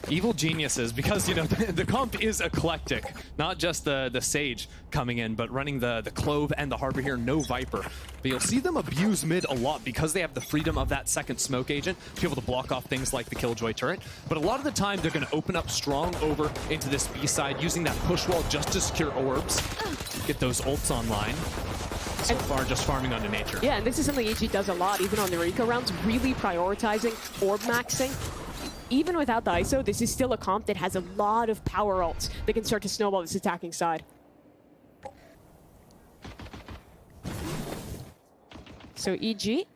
Evil geniuses, because, you know, the comp is eclectic. Not just the Sage coming in, but running the Clove and the Harbor here, no Viper. But you'll see them abuse mid a lot because they have the freedom of that second smoke agent to be able to block off things like the Killjoy turret. But a lot of the time, they're going to open up strong over into this B side, using that push wall just to secure orbs, get those ults online. So far, just farming onto nature. Yeah, and this is something EG does a lot, even on the Rico rounds, really prioritizing orb maxing. Even without the ISO, this is still a comp that has a lot of power ults that can start to snowball this attacking side. So EG,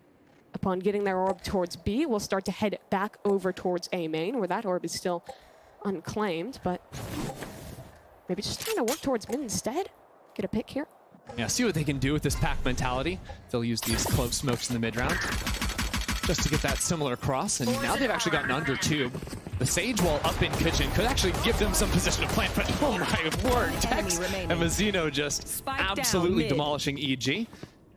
upon getting their orb towards B, will start to head back over towards A main, where that orb is still unclaimed, but maybe just trying to work towards mid instead. Get a pick here. Yeah, see what they can do with this pack mentality. They'll use these Clove smokes in the mid round just to get that similar cross, and now they've actually got an under tube. The Sage wall up in kitchen could actually give them some position to plant, but oh my word, Tex and Mazzino just absolutely demolishing EG.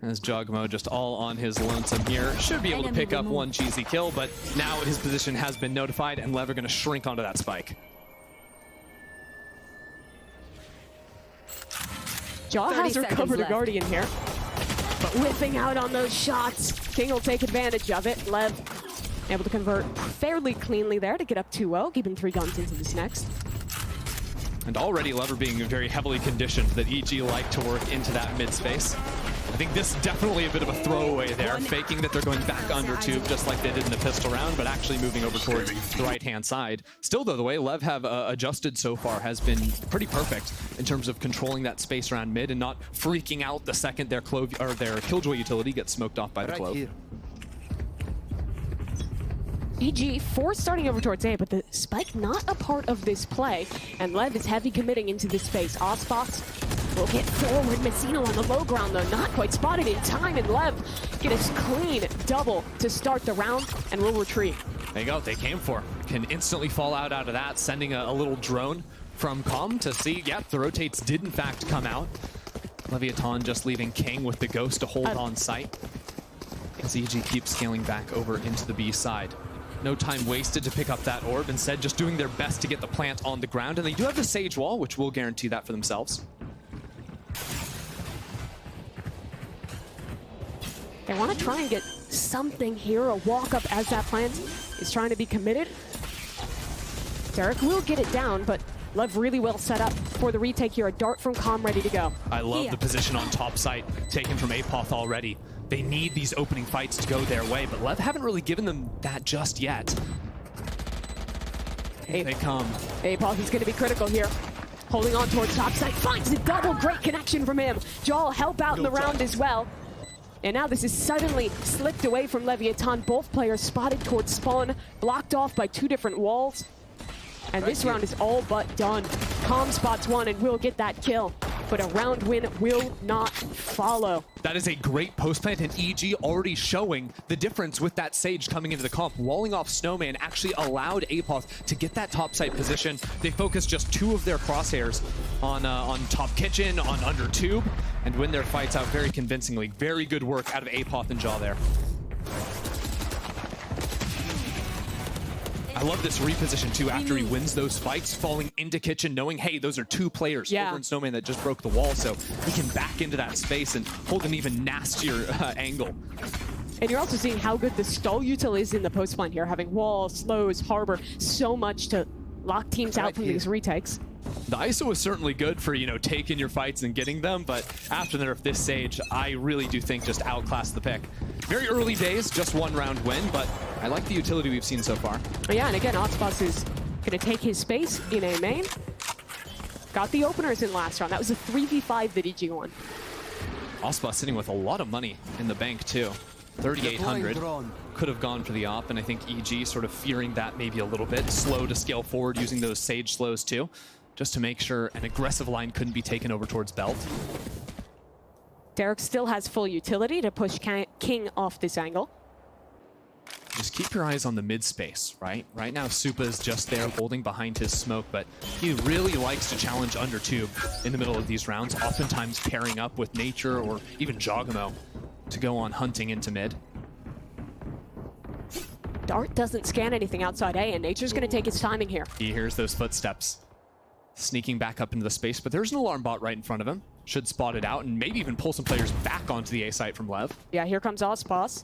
As Jogmo just all on his lonesome here. Should be able to pick up one cheesy kill, but now his position has been notified, and Lev are going to shrink onto that spike. Jaw has recovered a Guardian here, but whiffing out on those shots. King will take advantage of it. Lev able to convert fairly cleanly there to get up 2-0, keeping 3 guns into this next. And already Lev are being very heavily conditioned that EG like to work into that mid space. I think this is definitely a bit of a throwaway there, faking that they're going back under tube just like they did in the pistol round, but actually moving over towards the right-hand side. Still, though, the way Lev have adjusted so far has been pretty perfect in terms of controlling that space around mid and not freaking out the second their Killjoy utility gets smoked off by the Clove. EG forced starting over towards A, but the spike not a part of this play, and Lev is heavy committing into this space. Icebox will get forward. Mazzino on the low ground, though, not quite spotted in time, and Lev get a clean double to start the round, and will retreat. There you go, they came for. Can instantly fall out of that, sending a little drone from Com to see, yep, the rotates did in fact come out. Leviatán just leaving King with the Ghost to hold on site as EG keeps scaling back over into the B side. No time wasted to pick up that orb, instead just doing their best to get the plant on the ground, and they do have the Sage wall, which will guarantee that for themselves. They want to try and get something here, a walk-up as that plant is trying to be committed. Derek will get it down, but Lev really well set up for the retake here. A dart from Com ready to go. I love the position on top site, taken from Apoth already. They need these opening fights to go their way, but Lev haven't really given them that just yet. Here they come. Apoth is going to be critical here. Holding on towards top side, finds the double, great connection from him. Jaw help out in the round as well. And now this is suddenly slipped away from Leviatán. Both players spotted towards spawn, blocked off by 2 different walls. And this round is all but done. Com spots one and will get that kill, but a round win will not follow. That is a great post plant, and EG already showing the difference with that Sage coming into the comp. Walling off Snowman actually allowed Apoth to get that top site position. They focused just 2 of their crosshairs on top kitchen, on under tube, and win their fights out very convincingly. Very good work out of Apoth and Jaw there. I love this reposition too after he wins those fights, falling into kitchen, knowing, hey, those are 2 players over in Snowman that just broke the wall, so he can back into that space and hold an even nastier angle. And you're also seeing how good the stall util is in the post plant here, having wall, slows, harbor, so much to lock teams out from these retakes. The ISO is certainly good for, you know, taking your fights and getting them, but after the nerf this Sage, I really do think just outclassed the pick. Very early days, just 1 round win, but I like the utility we've seen so far. Yeah, and again, Icebox is going to take his space in A main. Got the openers in last round. That was a 3v5 that EG won. Icebox sitting with a lot of money in the bank too. 3,800 could have gone for the op, and I think EG sort of fearing that maybe a little bit. Slow to scale forward, using those Sage slows too, just to make sure an aggressive line couldn't be taken over towards Belt. Derek still has full utility to push King off this angle. Just keep your eyes on the mid space, right? Right now, Supa's just there holding behind his smoke, but he really likes to challenge under tube in the middle of these rounds, oftentimes pairing up with Nature or even Jogamo to go on hunting into mid. Dart doesn't scan anything outside A, and Nature's going to take its timing here. He hears those footsteps sneaking back up into the space, but there's an alarm bot right in front of him. Should spot it out and maybe even pull some players back onto the A site from Lev. Yeah, here comes Icebox.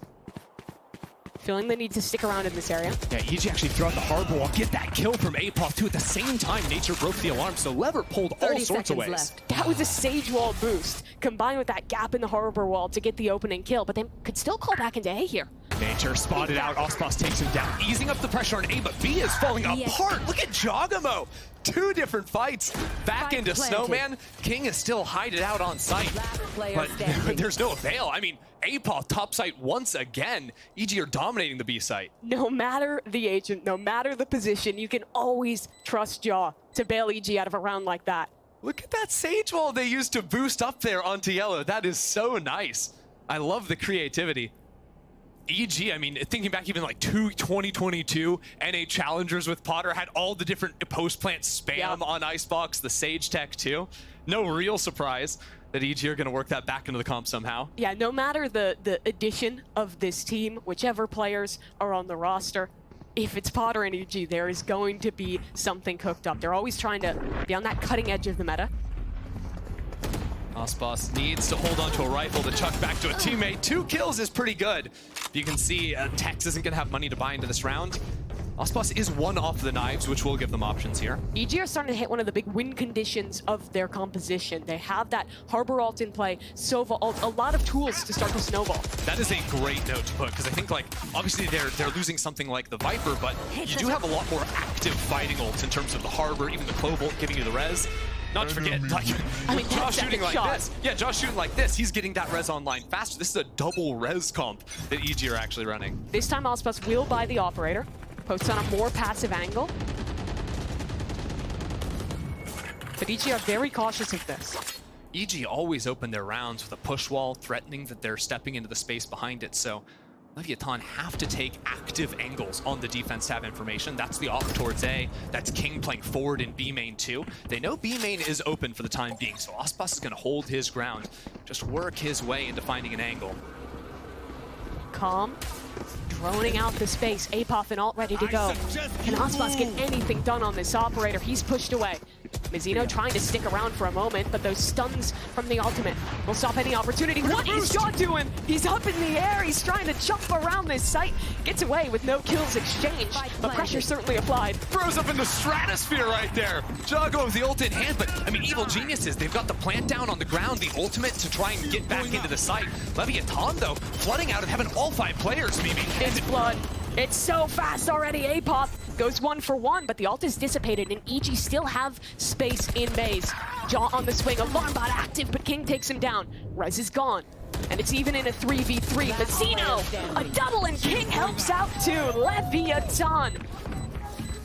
Feeling the need to stick around in this area. Yeah, EG actually throughout the harbor wall, get that kill from Apoth too. At the same time, Nature broke the alarm, so Lever pulled all sorts of ways. Left. That was a Sage Wall boost, combined with that gap in the harbor wall to get the opening kill, but they could still call back into A here. Nature spotted out, Icebox takes him down, easing up the pressure on A, but B is falling apart. Look at Jogamo! 2 different fights, back into Snowman. King is still hiding out on site, but there's no avail. I mean, Apoth top site once again. EG are dominating the B site. No matter the agent, no matter the position, you can always trust Jaw to bail EG out of a round like that. Look at that Sage Wall they used to boost up there onto yellow. That is so nice. I love the creativity. EG, I mean, thinking back even like 2022 NA Challengers with Potter had all the different post-plant spam on Icebox, the Sage tech too. No real surprise that EG are going to work that back into the comp somehow. Yeah, no matter the addition of this team, whichever players are on the roster, if it's Potter and EG, there is going to be something cooked up. They're always trying to be on that cutting edge of the meta. Osboss needs to hold on to a rifle to chuck back to a teammate. 2 kills is pretty good. You can see Tex isn't going to have money to buy into this round. Osboss is 1 off the knives, which will give them options here. EG are starting to hit one of the big win conditions of their composition. They have that Harbor ult in play, Sova ult, a lot of tools to start to snowball. That is a great note to put, because I think, like, obviously they're losing something like the Viper, but you do have a lot more active fighting ults in terms of the Harbor, even the Clove ult giving you the res. Not to forget, like, Josh shooting like this. Yeah, Josh shooting like this. He's getting that res online faster. This is a double res comp that EG are actually running. This time, Icebox will buy the operator. Posts on a more passive angle. But EG are very cautious of this. EG always open their rounds with a push wall, threatening that they're stepping into the space behind it, so Leviatán have to take active angles on the defense to have information. That's the off towards A. That's King playing forward in B main too. They know B main is open for the time being, so Osboss is going to hold his ground, just work his way into finding an angle. Calm, droning out the space. Apoth and ult ready to go. Can Osboss get anything done on this operator? He's pushed away. Mizzino trying to stick around for a moment, but those stuns from the ultimate will stop any opportunity. What is Jaw doing? He's up in the air. He's trying to jump around this site. Gets away with no kills exchanged, but pressure certainly applied. Throws up in the stratosphere right there. Jago with the ult in hand, but I mean, Evil Geniuses, they've got the plant down on the ground, the ultimate to try and get back into the site. Leviatán, though, flooding out and having all 5 players, maybe. It's blood. It's so fast already. Apoth goes 1 for 1, but the ult is dissipated, and EG still have space in base. Jaw on the swing, alarm bot active, but King takes him down. Rez is gone, and it's even in a 3v3. Mizzino, a double, and King helps out too. Leviatán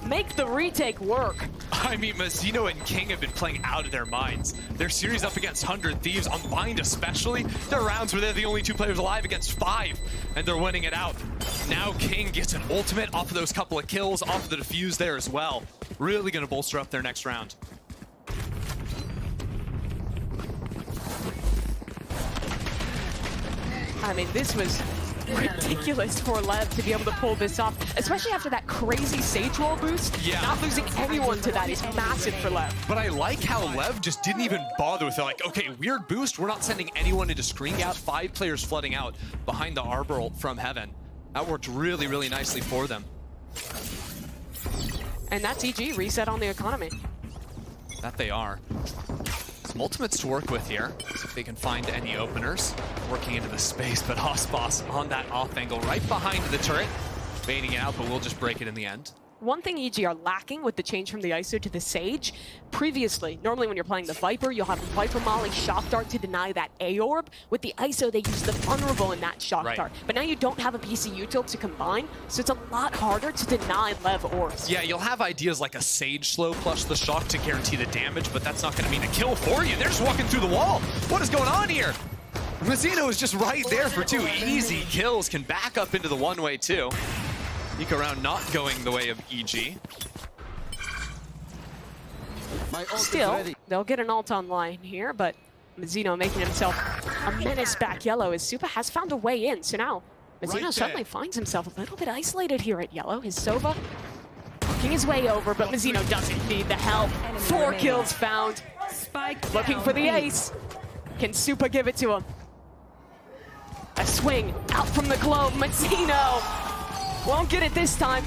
make the retake work. I mean, Mizzino and King have been playing out of their minds. Their series up against 100 Thieves, on Bind especially, there are rounds where they're the only 2 players alive against 5, and they're winning it out. Now King gets an ultimate off of those couple of kills, off of the defuse there as well. Really going to bolster up their next round. I mean, this was ridiculous for Lev to be able to pull this off, especially after that crazy Sage Wall boost. Yeah. Not losing anyone to that is massive for Lev. But I like how Lev just didn't even bother with it. Like, okay, weird boost. We're not sending anyone into screen gap. 5 players flooding out behind the Arbor ult from Heaven. That worked really, really nicely for them. And that's EG reset on the economy. That they are. Some ultimates to work with here. See if they can find any openers. Working into the space, but Osboss on that off angle right behind the turret. Baiting it out, but we'll just break it in the end. One thing EG are lacking with the change from the ISO to the Sage, previously, normally when you're playing the Viper, you'll have Viper Molly Shock Dart to deny that A-Orb. With the ISO, they use the Vulnerable in that Shock Dart. But now you don't have a PC util to combine, so it's a lot harder to deny Lev orbs. Yeah, you'll have ideas like a Sage Slow plus the Shock to guarantee the damage, but that's not going to mean a kill for you. They're just walking through the wall. What is going on here? Mizzino is just right there for 2 easy kills. Can back up into the one-way too. Eco round not going the way of EG. Still, they'll get an ult online here, but Mizzino making himself a menace back yellow as Supa has found a way in. So now, Mazzino suddenly finds himself a little bit isolated here at yellow. His Sova working his way over, but Mazzino doesn't need the help. 4 kills found. Looking for the ace. Can Supa give it to him? A swing out from the globe. Mazzino won't get it this time,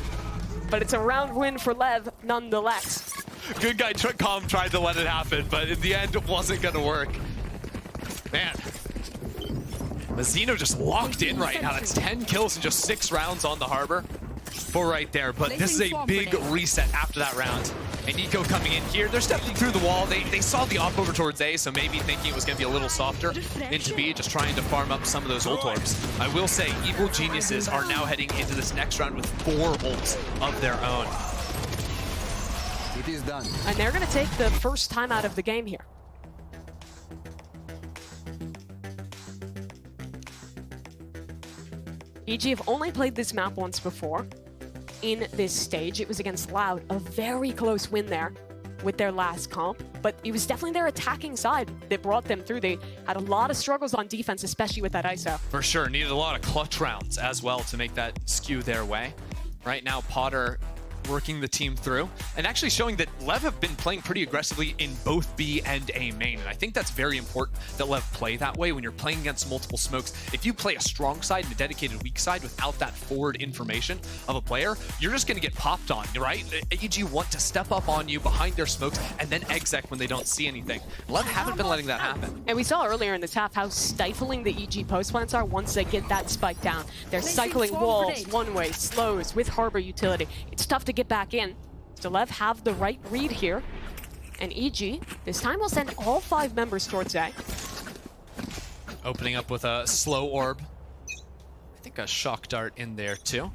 but it's a round win for Lev nonetheless. Good guy Calm tried to let it happen, but in the end, it wasn't going to work. Man. Mazzino just locked in right now. That's 10 kills in just 6 rounds on the Harbor. 4 right there, but this is a big reset after that round. And Nico coming in here, they're stepping through the wall. They saw the op over towards A, so maybe thinking it was going to be a little softer into B, just trying to farm up some of those ult orbs. I will say, Evil Geniuses are now heading into this next round with 4 ults of their own. It is done. And they're going to take the first time out of the game here. EG have only played this map once before. In this stage, it was against Loud, a very close win there with their last comp, but it was definitely their attacking side that brought them through. They had a lot of struggles on defense, especially with that ISO. For sure, needed a lot of clutch rounds as well to make that skew their way. Right now, Potter working the team through and actually showing that Lev have been playing pretty aggressively in both B and A main. And I think that's very important that Lev play that way when you're playing against multiple smokes. If you play a strong side and a dedicated weak side without that forward information of a player, you're just going to get popped on, right? EG want to step up on you behind their smokes and then exec when they don't see anything. Lev haven't been letting that happen. And we saw earlier in this half how stifling the EG post plants are once they get that spike down. They're cycling walls, one-way, slows with Harbor utility. It's tough to get back in. So Lev have the right read here. And EG, this time will send all 5 members towards A. Opening up with a slow orb. I think a shock dart in there too.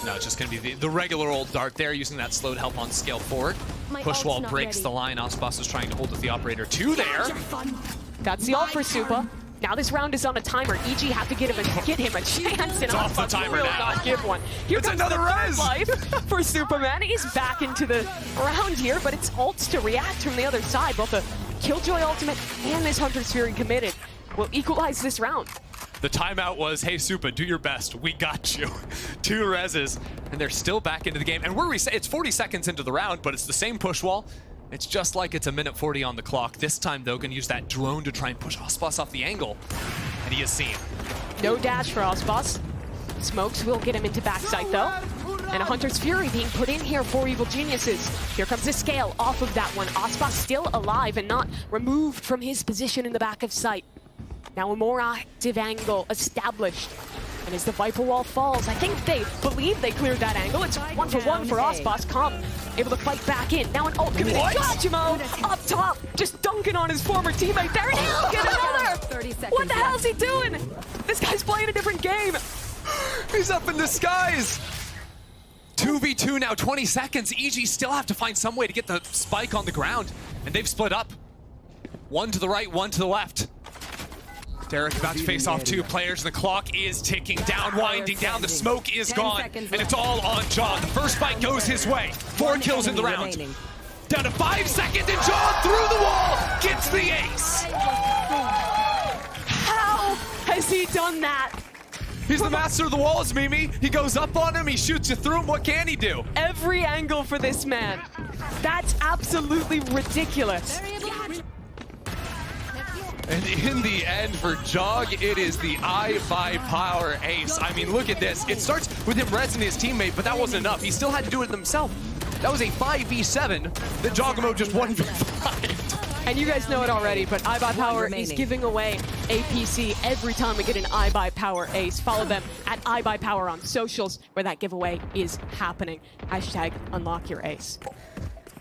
No, it's just going to be the regular old dart there, using that slow to help on scale forward. Push wall breaks the line. Icebox is trying to hold with the operator 2 there. That's the ult for Supa. Now this round is on a timer. EG have to get him a chance, and off the timer will now. not give one. Here comes another res life for Supamen. He's back into the round here, but it's ults to react from the other side. Both the Killjoy ultimate and this Hunter's Fury committed will equalize this round. The timeout was, hey Supa, do your best. We got you. 2 reses, and they're still back into the game. And we're it's 40 seconds into the round, but it's the same push wall. It's just like it's a minute 40 on the clock. This time, though, going to use that drone to try and push Icebox off the angle. And he is seen. No dash for Icebox. Smokes will get him into backside, though. And a Hunter's Fury being put in here for Evil Geniuses. Here comes the scale off of that one. Icebox still alive and not removed from his position in the back of sight. Now a more active angle established. And as the Viper Wall falls, I think they believe they cleared that angle. It's 1-for-1 for Icebox. Comp able to fight back in. Now an ult committed. Gachimo up top, just dunking on his former teammate there. And he'll get another! What the hell is he doing? This guy's playing a different game. He's up in the skies. 2v2 now, 20 seconds. EG still have to find some way to get the spike on the ground. And they've split up. 1 to the right, 1 to the left. Derek about to face off 2 players, and the clock is ticking down, winding down. The smoke is gone, and it's all on John. The first fight goes his way. 4 kills in the round. Down to 5 seconds, and John through the wall gets the ace. How has he done that? He's the master of the walls, Mimi. He goes up on him, he shoots you through him. What can he do? Every angle for this man. That's absolutely ridiculous. And in the end for Jog, it is the iBuyPower ace. I mean, look at this. It starts with him resing his teammate, but that wasn't enough. He still had to do it himself. That was a 5v7 that Jogamo just 1v5. And you guys know it already, but iBuyPower is giving away APC every time we get an iBuyPower ace. Follow them at iBuyPower on socials, where that giveaway is happening. Hashtag unlock your ace.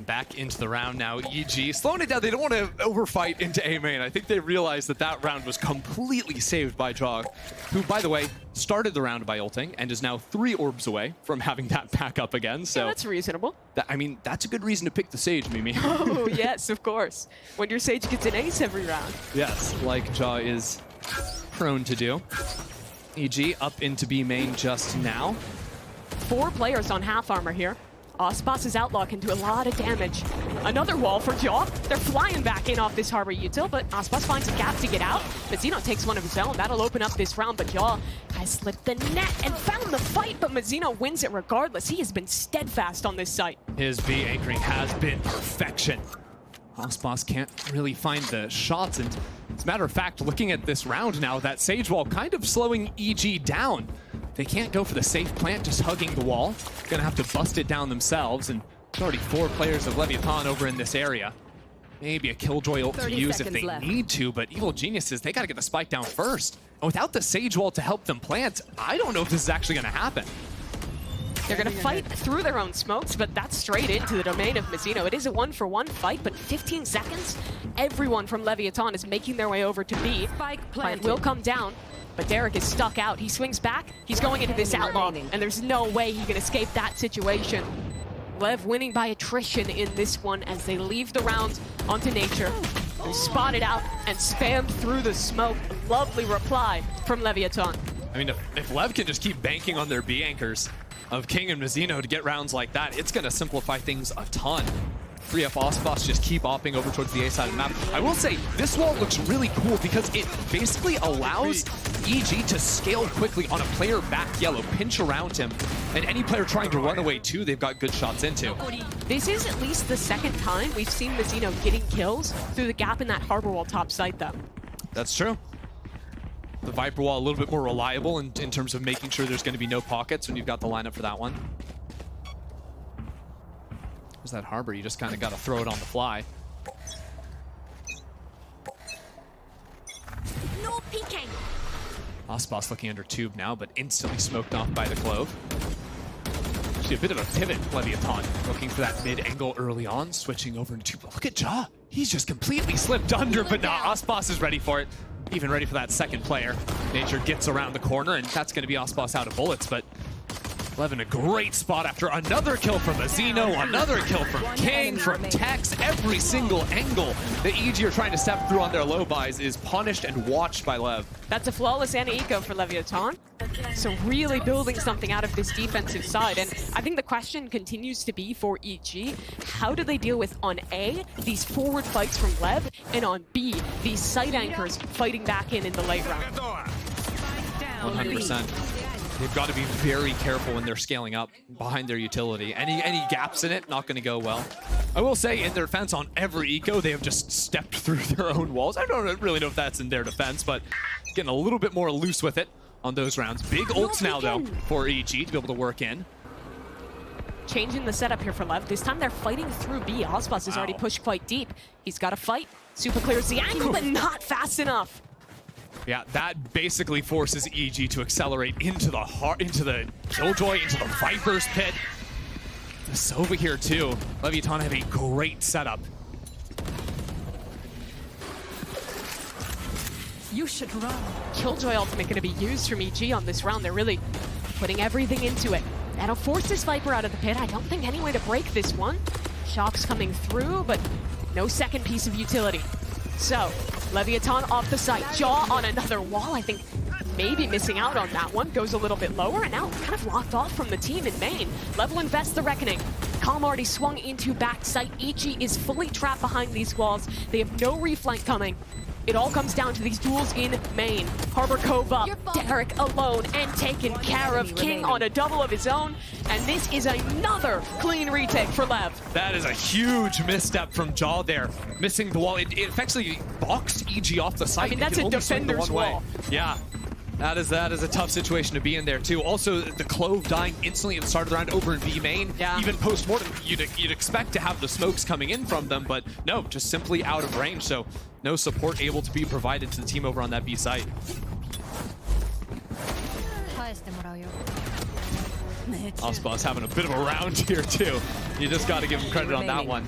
Back into the round now. EG slowing it down. They don't want to overfight into A main. I think they realized that that round was completely saved by Jog, who, by the way, started the round by ulting and is now 3 orbs away from having that back up again. So yeah, that's reasonable. I mean, that's a good reason to pick the Sage, Mimi. Oh, yes, of course. When your Sage gets an ace every round. Yes, like Jaw is prone to do. EG up into B main just now. 4 players on half armor here. Icebox's Outlaw can do a lot of damage. Another wall for Jaw. They're flying back in off this Harbor util, but Icebox finds a gap to get out. Mazzino takes one of his own. That'll open up this round, but Jaw has slipped the net and found the fight, but Mazzino wins it regardless. He has been steadfast on this site. His B anchoring has been perfection. Icebox can't really find the shots, and as a matter of fact, looking at this round now, that Sage Wall kind of slowing EG down. They can't go for the safe plant, just hugging the wall. Gonna have to bust it down themselves, and there's already 4 players of Leviatán over in this area. Maybe a Killjoy ult to use if they need to, but Evil Geniuses, they gotta get the spike down first. And without the Sage Wall to help them plant, I don't know if this is actually gonna happen. They're going to fight through their own smokes, but that's straight into the domain of Mazzino. It is a 1-for-1 fight, but 15 seconds, everyone from Leviatán is making their way over to B. Fight will come down, but Derek is stuck out. He swings back, he's going into this Outlaw, and there's no way he can escape that situation. Lev winning by attrition in this one as they leave the round onto Nature. They're spotted out and spammed through the smoke. A lovely reply from Leviatán. I mean, if Lev can just keep banking on their B anchors of King and Mazzino to get rounds like that, it's going to simplify things a ton. Free up Icebox, just keep opping over towards the A side of the map. I will say, this wall looks really cool because it basically allows EG to scale quickly on a player back yellow, pinch around him, and any player trying to run away too, they've got good shots into. This is at least the second time we've seen Mazzino getting kills through the gap in that Harbor Wall top site, though. That's true. The Viper Wall a little bit more reliable in terms of making sure there's going to be no pockets when you've got the lineup for that one. There's that Harbor, you just kind of got to throw it on the fly. No peeking. Icebox looking under tube now, but instantly smoked off by the Clove. Actually a bit of a pivot, Leviatán, looking for that mid angle early on, switching over into tube. Look at Jaw, he's just completely slipped under, but nah, Icebox is ready for it. Even ready for that second player. Nature gets around the corner, and that's going to be Icebox out of bullets, but Lev in a great spot after another kill from Mazzino, another kill from King, from Tex. Every single angle that EG are trying to step through on their low buys is punished and watched by Lev. That's a flawless anti-eco for Leviatán. So really building something out of this defensive side. And I think the question continues to be for EG, how do they deal with, on A, these forward fights from Lev, and on B, these site anchors fighting back in the late round? 100%. They've got to be very careful when they're scaling up behind their utility. Any gaps in it, not going to go well. I will say, in their defense, on every eco, they have just stepped through their own walls. I don't really know if that's in their defense, but getting a little bit more loose with it on those rounds. Big ults now, though, for EG to be able to work in. Changing the setup here for Lev. This time they're fighting through B. Icebox has already pushed quite deep. He's got to fight. Super clears the angle, but not fast enough. Yeah, that basically forces EG to accelerate into the Killjoy, into the Viper's pit. The Sova here too. Leviatán have a great setup. You should run. Killjoy ultimate going to be used from EG on this round. They're really putting everything into it. That'll force this Viper out of the pit. I don't think any way to break this one. Shocks coming through, but no second piece of utility. So, Leviatán off the site. Jaw on another wall. I think maybe missing out on that one. Goes a little bit lower, and now kind of locked off from the team in main. Level invests the Reckoning. Calm already swung into back site. EG is fully trapped behind these walls. They have no reflank coming. It all comes down to these duels in main. Harbor Cove up, Derek alone and taken care of. King on a double of his own, and this is another clean retake for Lev. That is a huge misstep from Jaw there. Missing the wall. It effectively boxed EG off the site. I mean, that's a defender's wall. Yeah. That is a tough situation to be in there too. Also, the Clove dying instantly at the start of the round over in B main. Yeah. Even post-mortem, you'd expect to have the smokes coming in from them, but no, just simply out of range. So no support able to be provided to the team over on that B site. Icebox having a bit of a round here too. You just got to give him credit on that one.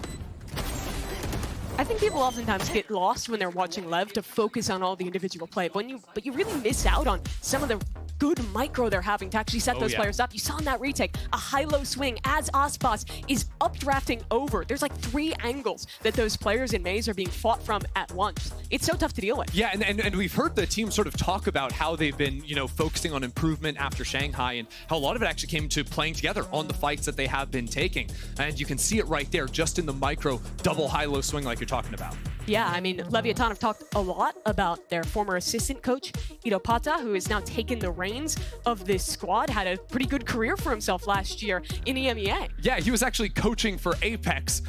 I think people oftentimes get lost when they're watching Lev to focus on all the individual play, but you really miss out on some of the good micro they're having to actually set those players up. You saw in that retake, a high-low swing as Aspas is updrafting over. There's like 3 angles that those players in Maze are being fought from at once. It's so tough to deal with. Yeah, and we've heard the team sort of talk about how they've been, you know, focusing on improvement after Shanghai, and how a lot of it actually came to playing together on the fights that they have been taking. And you can see it right there, just in the micro double high-low swing like you're talking about. Yeah, I mean, Leviatán have talked a lot about their former assistant coach, Pata, who has now taken the reins of this squad, had a pretty good career for himself last year in EMEA. Yeah, he was actually coaching for Apex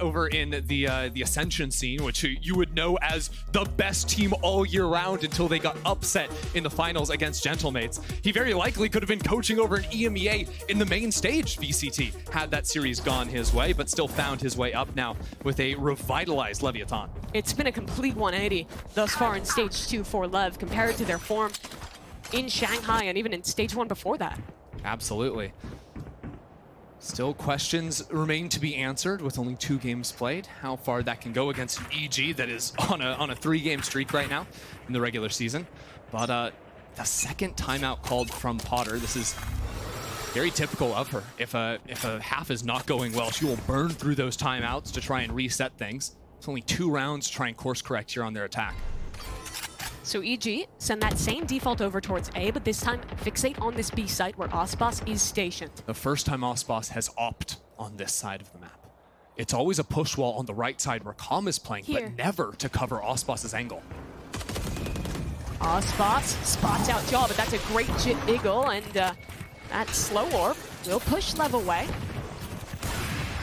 over in the Ascension scene, which you would know as the best team all year round until they got upset in the finals against Gentlemates. He very likely could have been coaching over in EMEA in the main stage VCT had that series gone his way, but still found his way up now with a revitalized Leviatán. It's been a complete 180 thus far in Stage 2 for Lev compared to their form in Shanghai and even in Stage 1 before that. Absolutely. Still questions remain to be answered with only 2 games played. How far that can go against an EG that is on a 3-game streak right now in the regular season. But the second timeout called from Potter. This is very typical of her. If a half is not going well, she will burn through those timeouts to try and reset things. It's only 2 rounds to try and course correct here on their attack. So EG send that same default over towards A, but this time fixate on this B site where Aspas is stationed. The first time Aspas has opted on this side of the map. It's always a push wall on the right side where Calm is playing, but never to cover Aspas's angle. Aspas spots out Jaw, but that's a great jiggle, and that slow orb will push Lev away.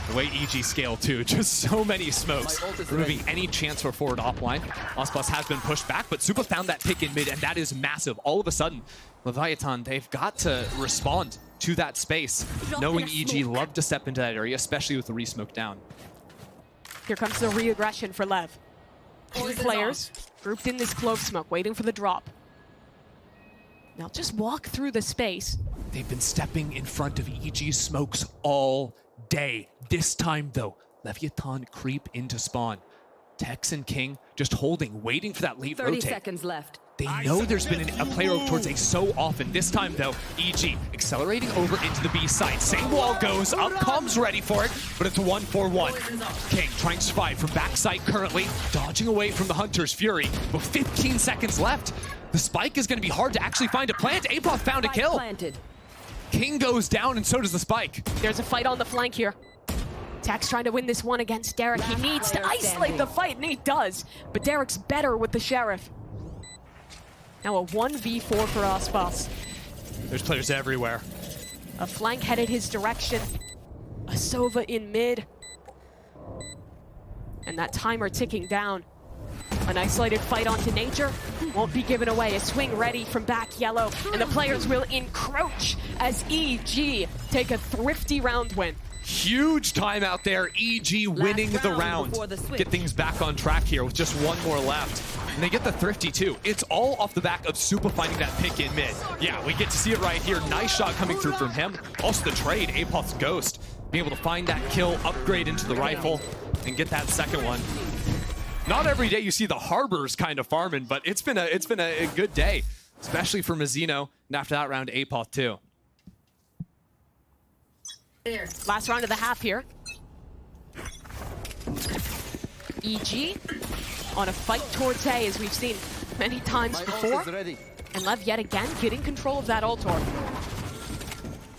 The way EG scaled too, just so many smokes, removing any chance for forward offline. Aspas has been pushed back, but Supa found that pick in mid, and that is massive. All of a sudden, Leviatán, they've got to respond to that space, knowing EG love to step into that area, especially with the re-smoke down. Here comes the re-aggression for Lev. 2 players grouped in this clove smoke, waiting for the drop. Now just walk through the space. They've been stepping in front of EG's smokes all day. This time, though, Leviatán creep into spawn. Tex and King just holding, waiting for that late 30 rotate. seconds left. They know there's been a player over towards A so often. This time, though, EG accelerating over into the B side. Same wall goes up, Calm's ready for it, but it's a 1-4-1. King trying to survive from backside currently, dodging away from the Hunter's Fury. With 15 seconds left, the spike is going to be hard to actually find a plant. Apoth found a kill. King goes down, and so does the spike. There's a fight on the flank here. Tex trying to win this one against Derek. He needs to isolate the fight, and he does. But Derek's better with the Sheriff. Now a 1v4 for Aspas. There's players everywhere. A flank headed his direction. A Sova in mid. And that timer ticking down. An isolated fight onto Nature won't be given away. A swing ready from back yellow, and the players will encroach as EG take a thrifty round win. Huge time out there, EG winning the round. Get things back on track here with just 1 more left. And they get the thrifty too. It's all off the back of Supa finding that pick in mid. Yeah, we get to see it right here. Nice shot coming through from him. Also the trade, Apoth's Ghost, being able to find that kill, upgrade into the rifle, and get that second one. Not every day you see the Harbors kind of farming, but it's been a good day, especially for Mazzino, and after that round, Apoth too. Last round of the half here. EG on a fight towards A, as we've seen many times before. And Lev yet again getting control of that Ultor.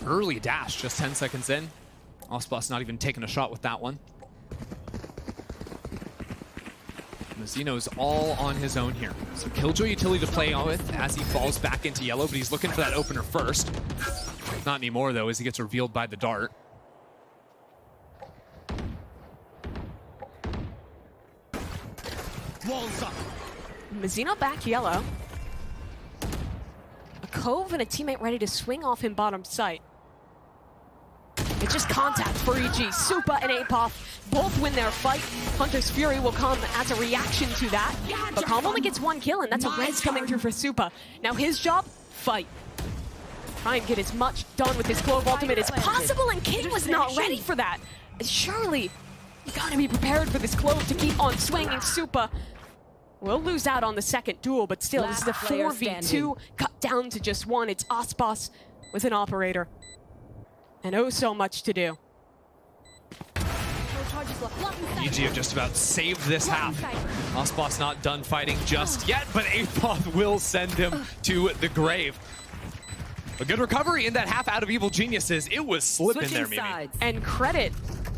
Early dash, just 10 seconds in. Aspas not even taking a shot with that one. Mazzino's all on his own here. So Killjoy utility to play on with as he falls back into yellow, but he's looking for that opener first. Not anymore, though, as he gets revealed by the dart. Mazzino back yellow. A Cove and a teammate ready to swing off in bottom sight. It's just contact for EG. Supa and Apoth both win their fight. Hunter's Fury will come as a reaction to that. But Calm only gets 1 kill, and that's a res coming through for Supa. Now his job, fight. Try and get as much done with his Clove ultimate as possible, and King was not ready for that. Surely, you gotta be prepared for this Clove to keep on swinging. Supa will lose out on the second duel, but still, this is the 4v2 cut down to just one. It's Icebox with an operator. And oh, so much to do. EG have just about saved this half. Icebox not done fighting just yet, but Apoth will send him to the grave. A good recovery in that half out of Evil Geniuses. It was slipping there, Mimi. And credit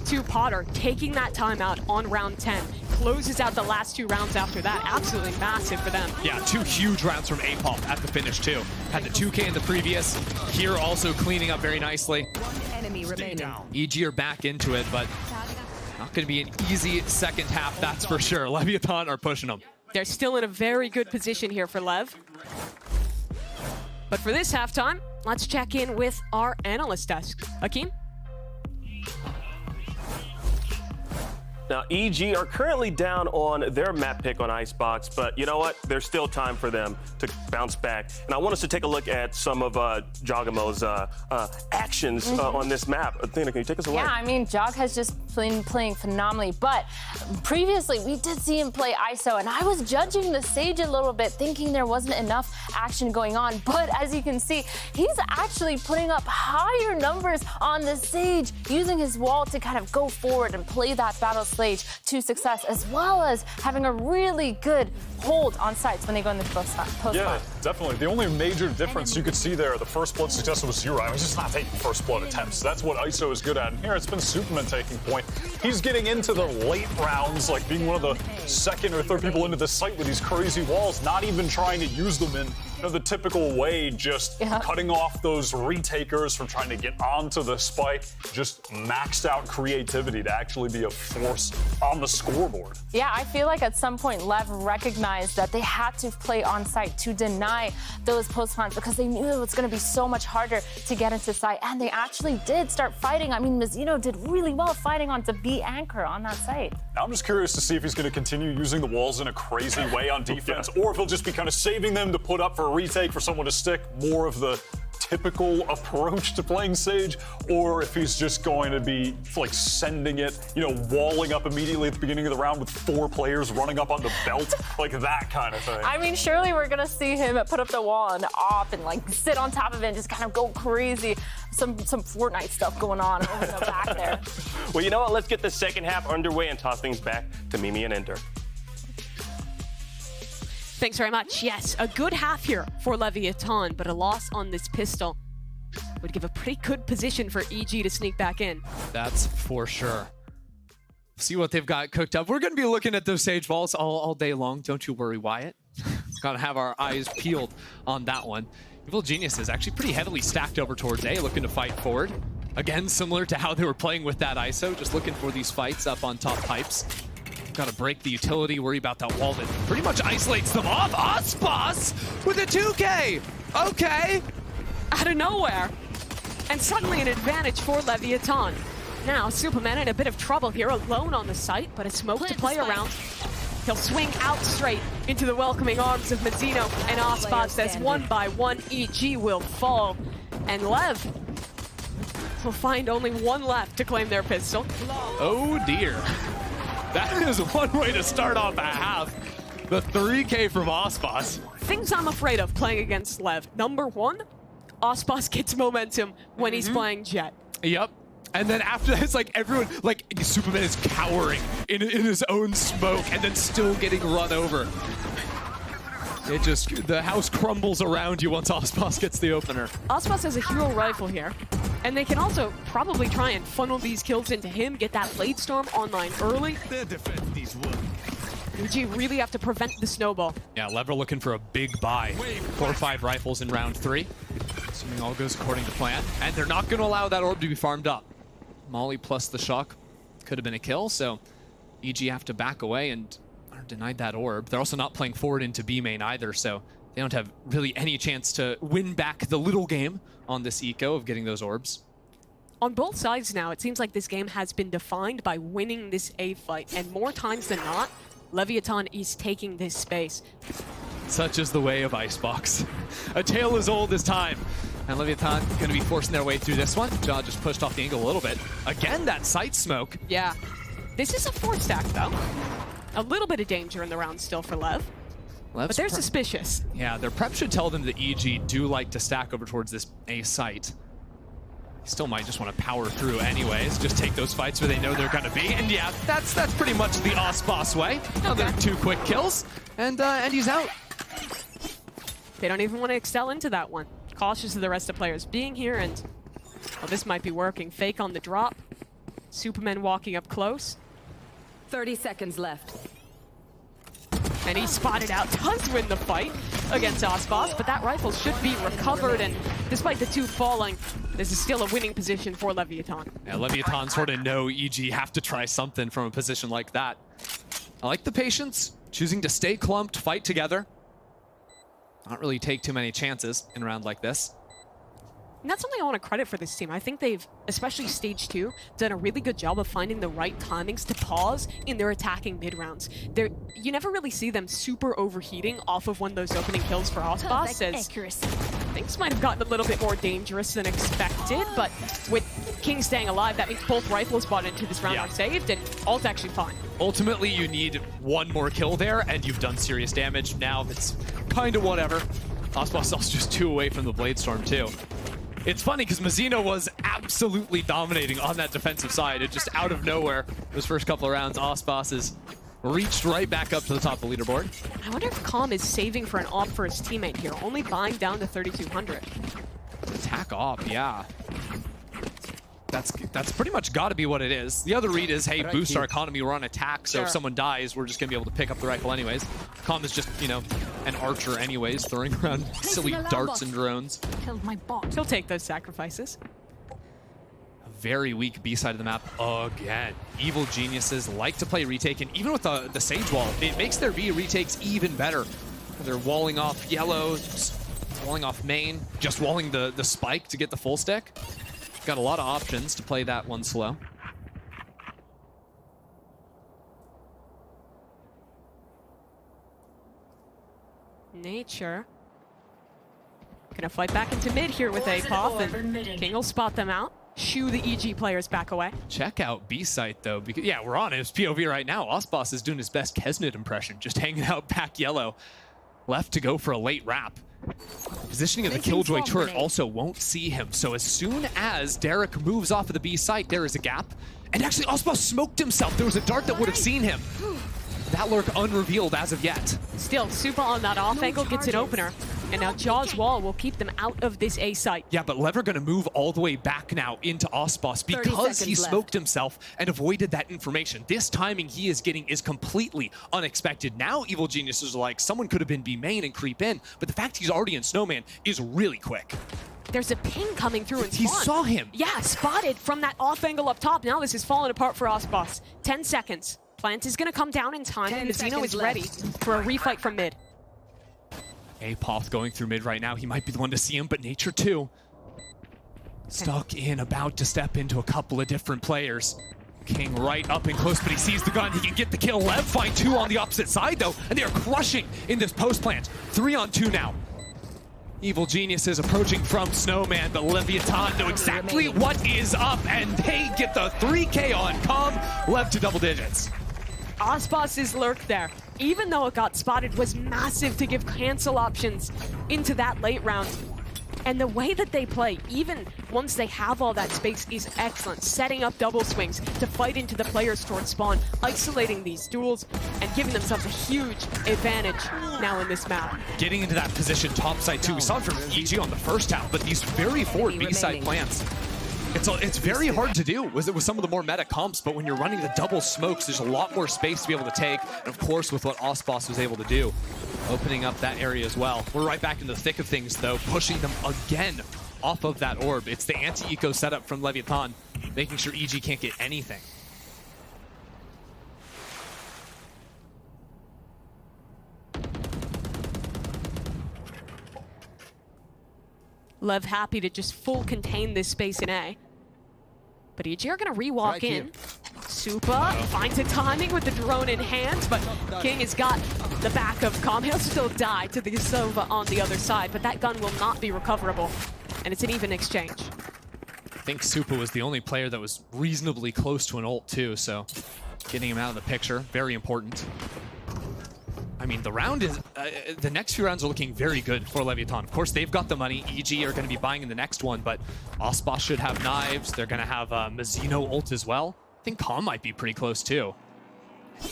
to Potter taking that timeout on round 10. Closes out the last 2 rounds after that. Absolutely massive for them. Yeah, 2 huge rounds from Apoth at the finish, too. Had the 2K in the previous. Here also cleaning up very nicely. One enemy remaining. EG are back into it, but not going to be an easy second half, that's for sure. Leviatán are pushing them. They're still in a very good position here for Lev. But for this halftime, let's check in with our analyst desk. Hakeem? Now, EG are currently down on their map pick on Icebox, but you know what? There's still time for them to bounce back. And I want us to take a look at some of Jogamo's actions on this map. Athena, can you take us away? Yeah, I mean, Jog has just been playing phenomenally, but previously we did see him play ISO, and I was judging the Sage a little bit, thinking there wasn't enough action going on, but as you can see, he's actually putting up higher numbers on the Sage, using his wall to kind of go forward and play that battle stage to success, as well as having a really good hold on sites when they go in the post Yeah, definitely. The only major difference you could see there, the first blood success was 0. I was just not taking first blood attempts. That's what ISO is good at. And here it's been Supamen taking point. He's getting into the late rounds, like being one of the second or third people into the site with these crazy walls, not even trying to use them in the typical way, just cutting off those retakers from trying to get onto the spike, just maxed out creativity to actually be a force on the scoreboard. Yeah, I feel like at some point Lev recognized that they had to play on site to deny those post plants because they knew it was going to be so much harder to get into site, and they actually did start fighting. I mean, Mizzino did really well fighting on to be anchor on that site. Now I'm just curious to see if he's going to continue using the walls in a crazy way on defense, or if he'll just be kind of saving them to put up for a retake for someone to stick, more of the typical approach to playing Sage, or if he's just going to be like sending it, walling up immediately at the beginning of the round with 4 players running up on the belt, like that kind of thing. I mean, surely we're gonna see him put up the wall and off and like sit on top of it and just kind of go crazy. Some Fortnite stuff going on over the back there. Well, you know what? Let's get the second half underway and toss things back to Mimi and Ender. Thanks very much. Yes, a good half here for Leviatán, but a loss on this pistol would give a pretty good position for EG to sneak back in. That's for sure. See what they've got cooked up. We're going to be looking at those Sage Vaults all day long. Don't you worry, Wyatt. Got to have our eyes peeled on that one. Evil Genius is actually pretty heavily stacked over towards A, looking to fight forward. Again, similar to how they were playing with that ISO, just looking for these fights up on top pipes. Got to break the utility, worry about that wall that pretty much isolates them off. Icebox with a 2K. Okay. Out of nowhere. And suddenly an advantage for Leviatán. Now, Supamen in a bit of trouble here, alone on the site, but a smoke to play around. He'll swing out straight into the welcoming arms of Mizzino, and Icebox says 1 by 1, EG will fall. And Lev will find only 1 left to claim their pistol. Oh dear. That is one way to start off a half. The 3K from Icebox. Things I'm afraid of playing against Lev. Number 1, Icebox gets momentum when he's playing Jet. Yep. And then after that, it's like everyone, like Supamen is cowering in his own smoke and then still getting run over. It just, the house crumbles around you once Icebox gets the opener. Icebox has a hero rifle here, and they can also probably try and funnel these kills into him, get that Blade Storm online early. EG really have to prevent the snowball. Yeah, Lever looking for a big buy. 4 or 5 rifles in round 3. Assuming all goes according to plan. And they're not going to allow that orb to be farmed up. Molly plus the shock could have been a kill, so EG have to back away and are denied that orb. They're also not playing forward into B main either, so they don't have really any chance to win back the little game on this eco of getting those orbs. On both sides now, it seems like this game has been defined by winning this A fight, and more times than not, Leviatán is taking this space. Such is the way of Icebox. A tale as old as time. And Leviatán going to be forcing their way through this one. Jaw just pushed off the angle a little bit. Again, that sight smoke. Yeah. This is a 4 stack, though. a little bit of danger in the round still for Lev. But they're suspicious. Yeah, their prep should tell them that EG do like to stack over towards this A site. Still might just want to power through anyways, just take those fights where they know they're going to be. And yeah, that's pretty much the Icebox way. Another 2 quick kills, and he's out. They don't even want to excel into that one. Cautious of the rest of players being here, and well, this might be working. Fake on the drop. Superman walking up close. 30 seconds left. And he spotted out, does win the fight against Icebox, but that rifle should be recovered, and despite the 2 falling, this is still a winning position for Leviatán. Yeah, Leviatán sort of know EG have to try something from a position like that. I like the patience, choosing to stay clumped, fight together. Not really take too many chances in a round like this. And that's something I want to credit for this team. I think they've, especially stage 2, done a really good job of finding the right timings to pause in their attacking mid-rounds. You never really see them super overheating off of one of those opening kills for Icebox, as things might have gotten a little bit more dangerous than expected, but with King staying alive, that means both rifles bought into this round are saved, and ult's actually fine. Ultimately, you need 1 more kill there, and you've done serious damage. Now it's kind of whatever. Icebox is also just 2 away from the Bladestorm, too. It's funny because Mazzino was absolutely dominating on that defensive side. It just out of nowhere, those first couple of rounds, Icebox has reached right back up to the top of the leaderboard. I wonder if Calm is saving for an op for his teammate here, only buying down to 3,200. Attack op, yeah. That's pretty much got to be what it is. The other read is, hey, boost our economy, we're on attack, so if someone dies, we're just going to be able to pick up the rifle anyways. Calm is just, you know, an archer anyways, throwing around silly darts and drones. Killed my bot. He'll take those sacrifices. A very weak B side of the map again. Evil Geniuses like to play retake, and even with the Sage Wall, it makes their B retakes even better. They're walling off yellow, just walling off main, just walling the spike to get the full stick. Got a lot of options to play that one slow. Nature. Gonna fight back into mid here with Apoth, and King will spot them out. Shoo the EG players back away. Check out B site though, because yeah, we're on his POV right now. Icebox is doing his best Kesnit impression, just hanging out back yellow. Left to go for a late wrap. Positioning of the Killjoy turret also won't see him, so as soon as Derek moves off of the B site, there is a gap. And actually, Icebox smoked himself. There was a dart that would have seen him. That lurk unrevealed as of yet. Still, Super on that off angle gets an opener. And now Jaw's wall will keep them out of this A site. Yeah, but Lever gonna move all the way back now into Icebox because he smoked himself and avoided that information. This timing he is getting is completely unexpected. Now Evil Geniuses are like, someone could have been B main and creep in, but the fact he's already in Snowman is really quick. There's a ping coming through and he saw him. Yeah, spotted from that off angle up top. Now this is falling apart for Icebox. 10 seconds. Plant is gonna come down in time, and Mazzino is ready for a refight from mid. Apoth going through mid right now. He might be the one to see him, but Nature too. Stuck in, about to step into a couple of different players. King right up and close, but he sees the gun. He can get the kill. Lev find 2 on the opposite side though, and they are crushing in this post plant. 3 on 2 now. Evil Geniuses approaching from Snowman, but Leviatán know exactly what is up, and they get the 3K on Calm. Lev to double digits. Icebox's lurk there, even though it got spotted, was massive to give cancel options into that late round. And the way that they play, even once they have all that space, is excellent. Setting up double swings to fight into the players towards spawn, isolating these duels, and giving themselves a huge advantage now in this map. Getting into that position topside too. We saw it from EG on the first half, but these very forward B-side plants. It's very hard to do with some of the more meta comps, but when you're running the double smokes, there's a lot more space to be able to take. And of course, with what Icebox was able to do, opening up that area as well. We're right back in the thick of things, though, pushing them again off of that orb. It's the anti-eco setup from Leviatán, making sure EG can't get anything. Lev happy to just full contain this space in A. But EG are gonna re-walk in. Supa finds a timing with the drone in hand, but King has got the back of Calm. He'll still die to the Sova on the other side, but that gun will not be recoverable. And it's an even exchange. I think Supa was the only player that was reasonably close to an ult too, so Getting him out of the picture, very important. I mean, the round is, the next few rounds are looking very good for Leviatán. Of course, they've got the money. EG are going to be buying in the next one, but Icebox should have knives. They're going to have Mizzino ult as well. I think Calm might be pretty close too.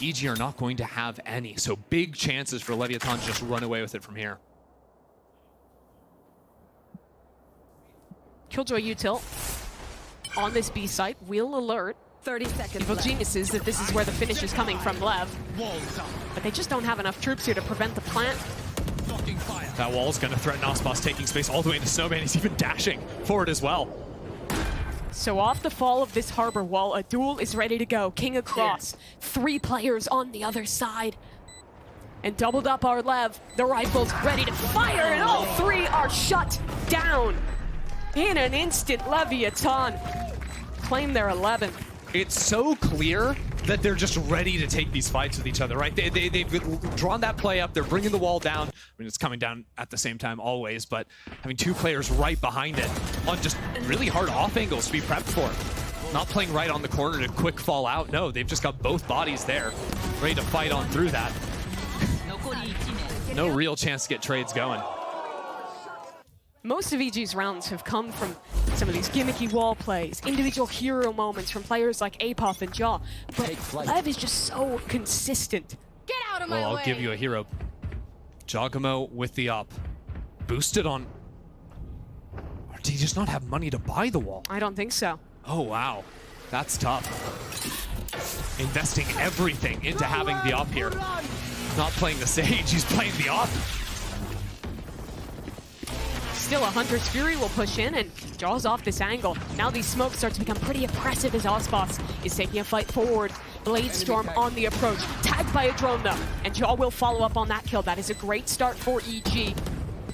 EG are not going to have any, so big chances for Leviatán to just run away with it from here. Killjoy util on this B site will alert 30 seconds Evil Geniuses that this is where the finish is coming from Lev. But they just don't have enough troops here to prevent the plant. That wall is going to threaten Icebox, taking space all the way into Snowman. He's even dashing forward as well. So off the fall of this harbor wall, a duel is ready to go. King across, 3 players on the other side. And doubled up our Lev, the rifles ready to fire, and all 3 are shut down. In an instant, Leviatán claim their 11th. It's so clear that they're just ready to take these fights with each other, right? They've drawn that play up. They're bringing the wall down. I mean, it's coming down at the same time always, but having 2 players right behind it on just really hard off angles to be prepped for. Not playing right on the corner to quick fall out. No, they've just got both bodies there, ready to fight on through that. No real chance to get trades going. Most of EG's rounds have come from some of these gimmicky wall plays, individual hero moments from players like Apop and Jaw, but Lev is just so consistent. Get out of my way! Well, I'll give you a hero. Jogamo with the up. Boosted on... Or did he just not have money to buy the wall? I don't think so. Oh, wow. That's tough. Investing everything into having the up here. Not playing the Sage, he's playing the up. Still, a Hunter's Fury will push in and draws off this angle. Now these smokes start to become pretty oppressive as Icebox is taking a fight forward. Blade Storm on the approach, tagged by a drone though, and Jaw will follow up on that kill. That is a great start for EG.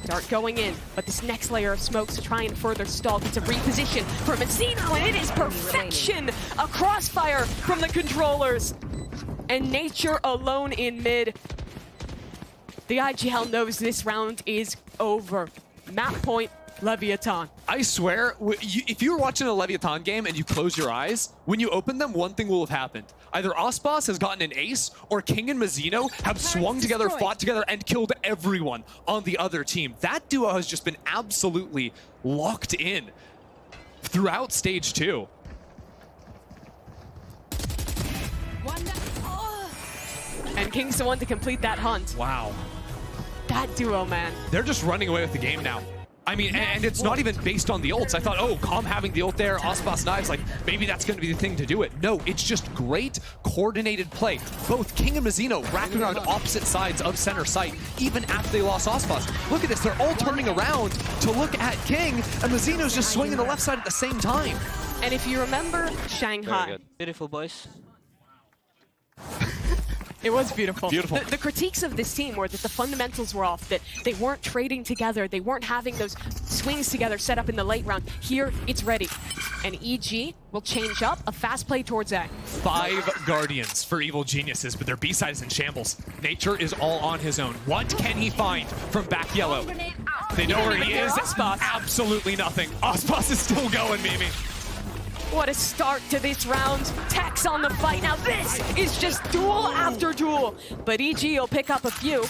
Dart going in, but this next layer of smokes to try and further stall. It's a reposition for Mizzino, and it is perfection! A crossfire from the controllers. And Nature alone in mid. The IGL knows this round is over. Map point, Leviatán. I swear, if you were watching a Leviatán game and you close your eyes, when you open them, one thing will have happened. Either Icebox has gotten an ace, or King and Mizzino have swung together, fought together, and killed everyone on the other team. That duo has just been absolutely locked in throughout stage 2. And King's the one to complete that hunt. Wow. That duo, man. They're just running away with the game now. I mean, and it's not even based on the ults. I thought, oh, Calm having the ult there, Icebox knives, like, maybe that's going to be the thing to do it. No, it's just great coordinated play. Both King and Mizzino racking around opposite sides of center site, even after they lost Icebox. Look at this, they're all turning around to look at King, and Mizzino's just swinging the left side at the same time. And if you remember Shanghai. Beautiful, boys. It was beautiful. Beautiful. The critiques of this team were that the fundamentals were off, that they weren't trading together, they weren't having those swings together set up in the late round. Here, it's ready. And EG will change up a fast play towards A. 5 Guardians for Evil Geniuses, but their B-side is in shambles. Nature is all on his own. What can he find from back yellow? They know where he is. Absolutely nothing. Icebox is still going, Mimi. What a start to this round. Tex on the fight. Now this is just duel after duel. But EG will pick up a few.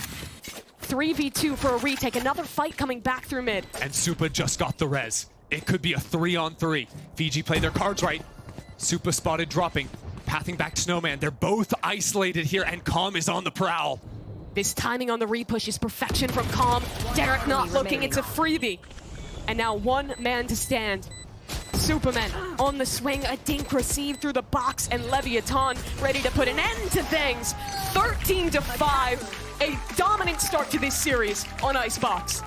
3v2 for a retake. Another fight coming back through mid. And Supa just got the res. It could be a 3-on-3. Fiji played their cards right. Supa spotted dropping. Pathing back to Snowman. They're both isolated here, and Calm is on the prowl. This timing on the repush is perfection from Calm. Derek not looking. It's a freebie. And now 1 man to stand. Supamen on the swing, a dink received through the box, and Leviatán ready to put an end to things. 13-5, a dominant start to this series on Icebox.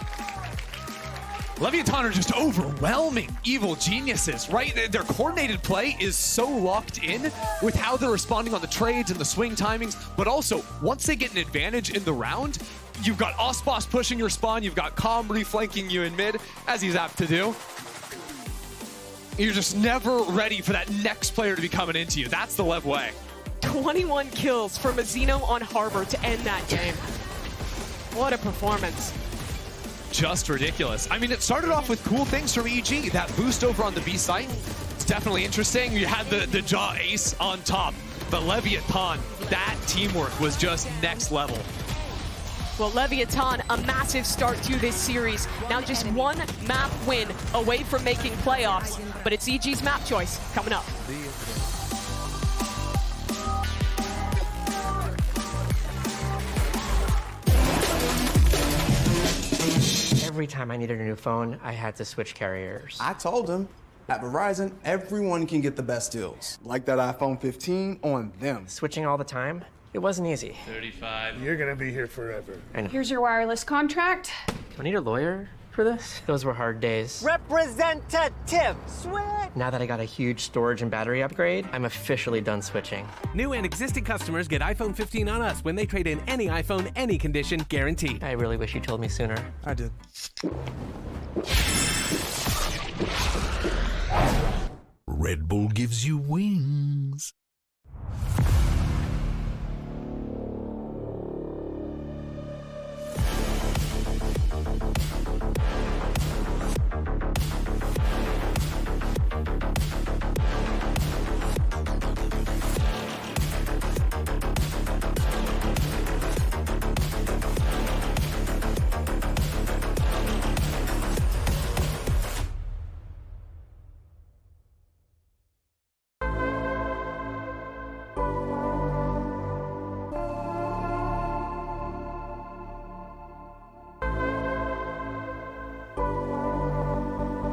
Leviatán are just overwhelming Evil Geniuses, right? Their coordinated play is so locked in with how they're responding on the trades and the swing timings, but also, once they get an advantage in the round, you've got Icebox pushing your spawn, you've got Calm reflanking you in mid, as he's apt to do. You're just never ready for that next player to be coming into you. That's the Lev way. 21 kills for Mizzino on Harbor to end that game. What a performance. Just ridiculous. I mean, it started off with cool things from EG. That boost over on the B site, it's definitely interesting. You had the Jaw ace on top. But Leviatán, that teamwork was just next level. Well, Leviatán, a massive start to this series. Now just one map win away from making playoffs, but it's EG's map choice coming up. Every time I needed a new phone, I had to switch carriers. I told him, at Verizon, everyone can get the best deals. Like that iPhone 15 on them. Switching all the time, it wasn't easy. 35. You're gonna be here forever. I know. Here's your wireless contract. Do I need a lawyer for this? Those were hard days. Representative, switch! Now that I got a huge storage and battery upgrade, I'm officially done switching. New and existing customers get iPhone 15 on us when they trade in any iPhone, any condition, guaranteed. I really wish you told me sooner. I did. Red Bull gives you wings.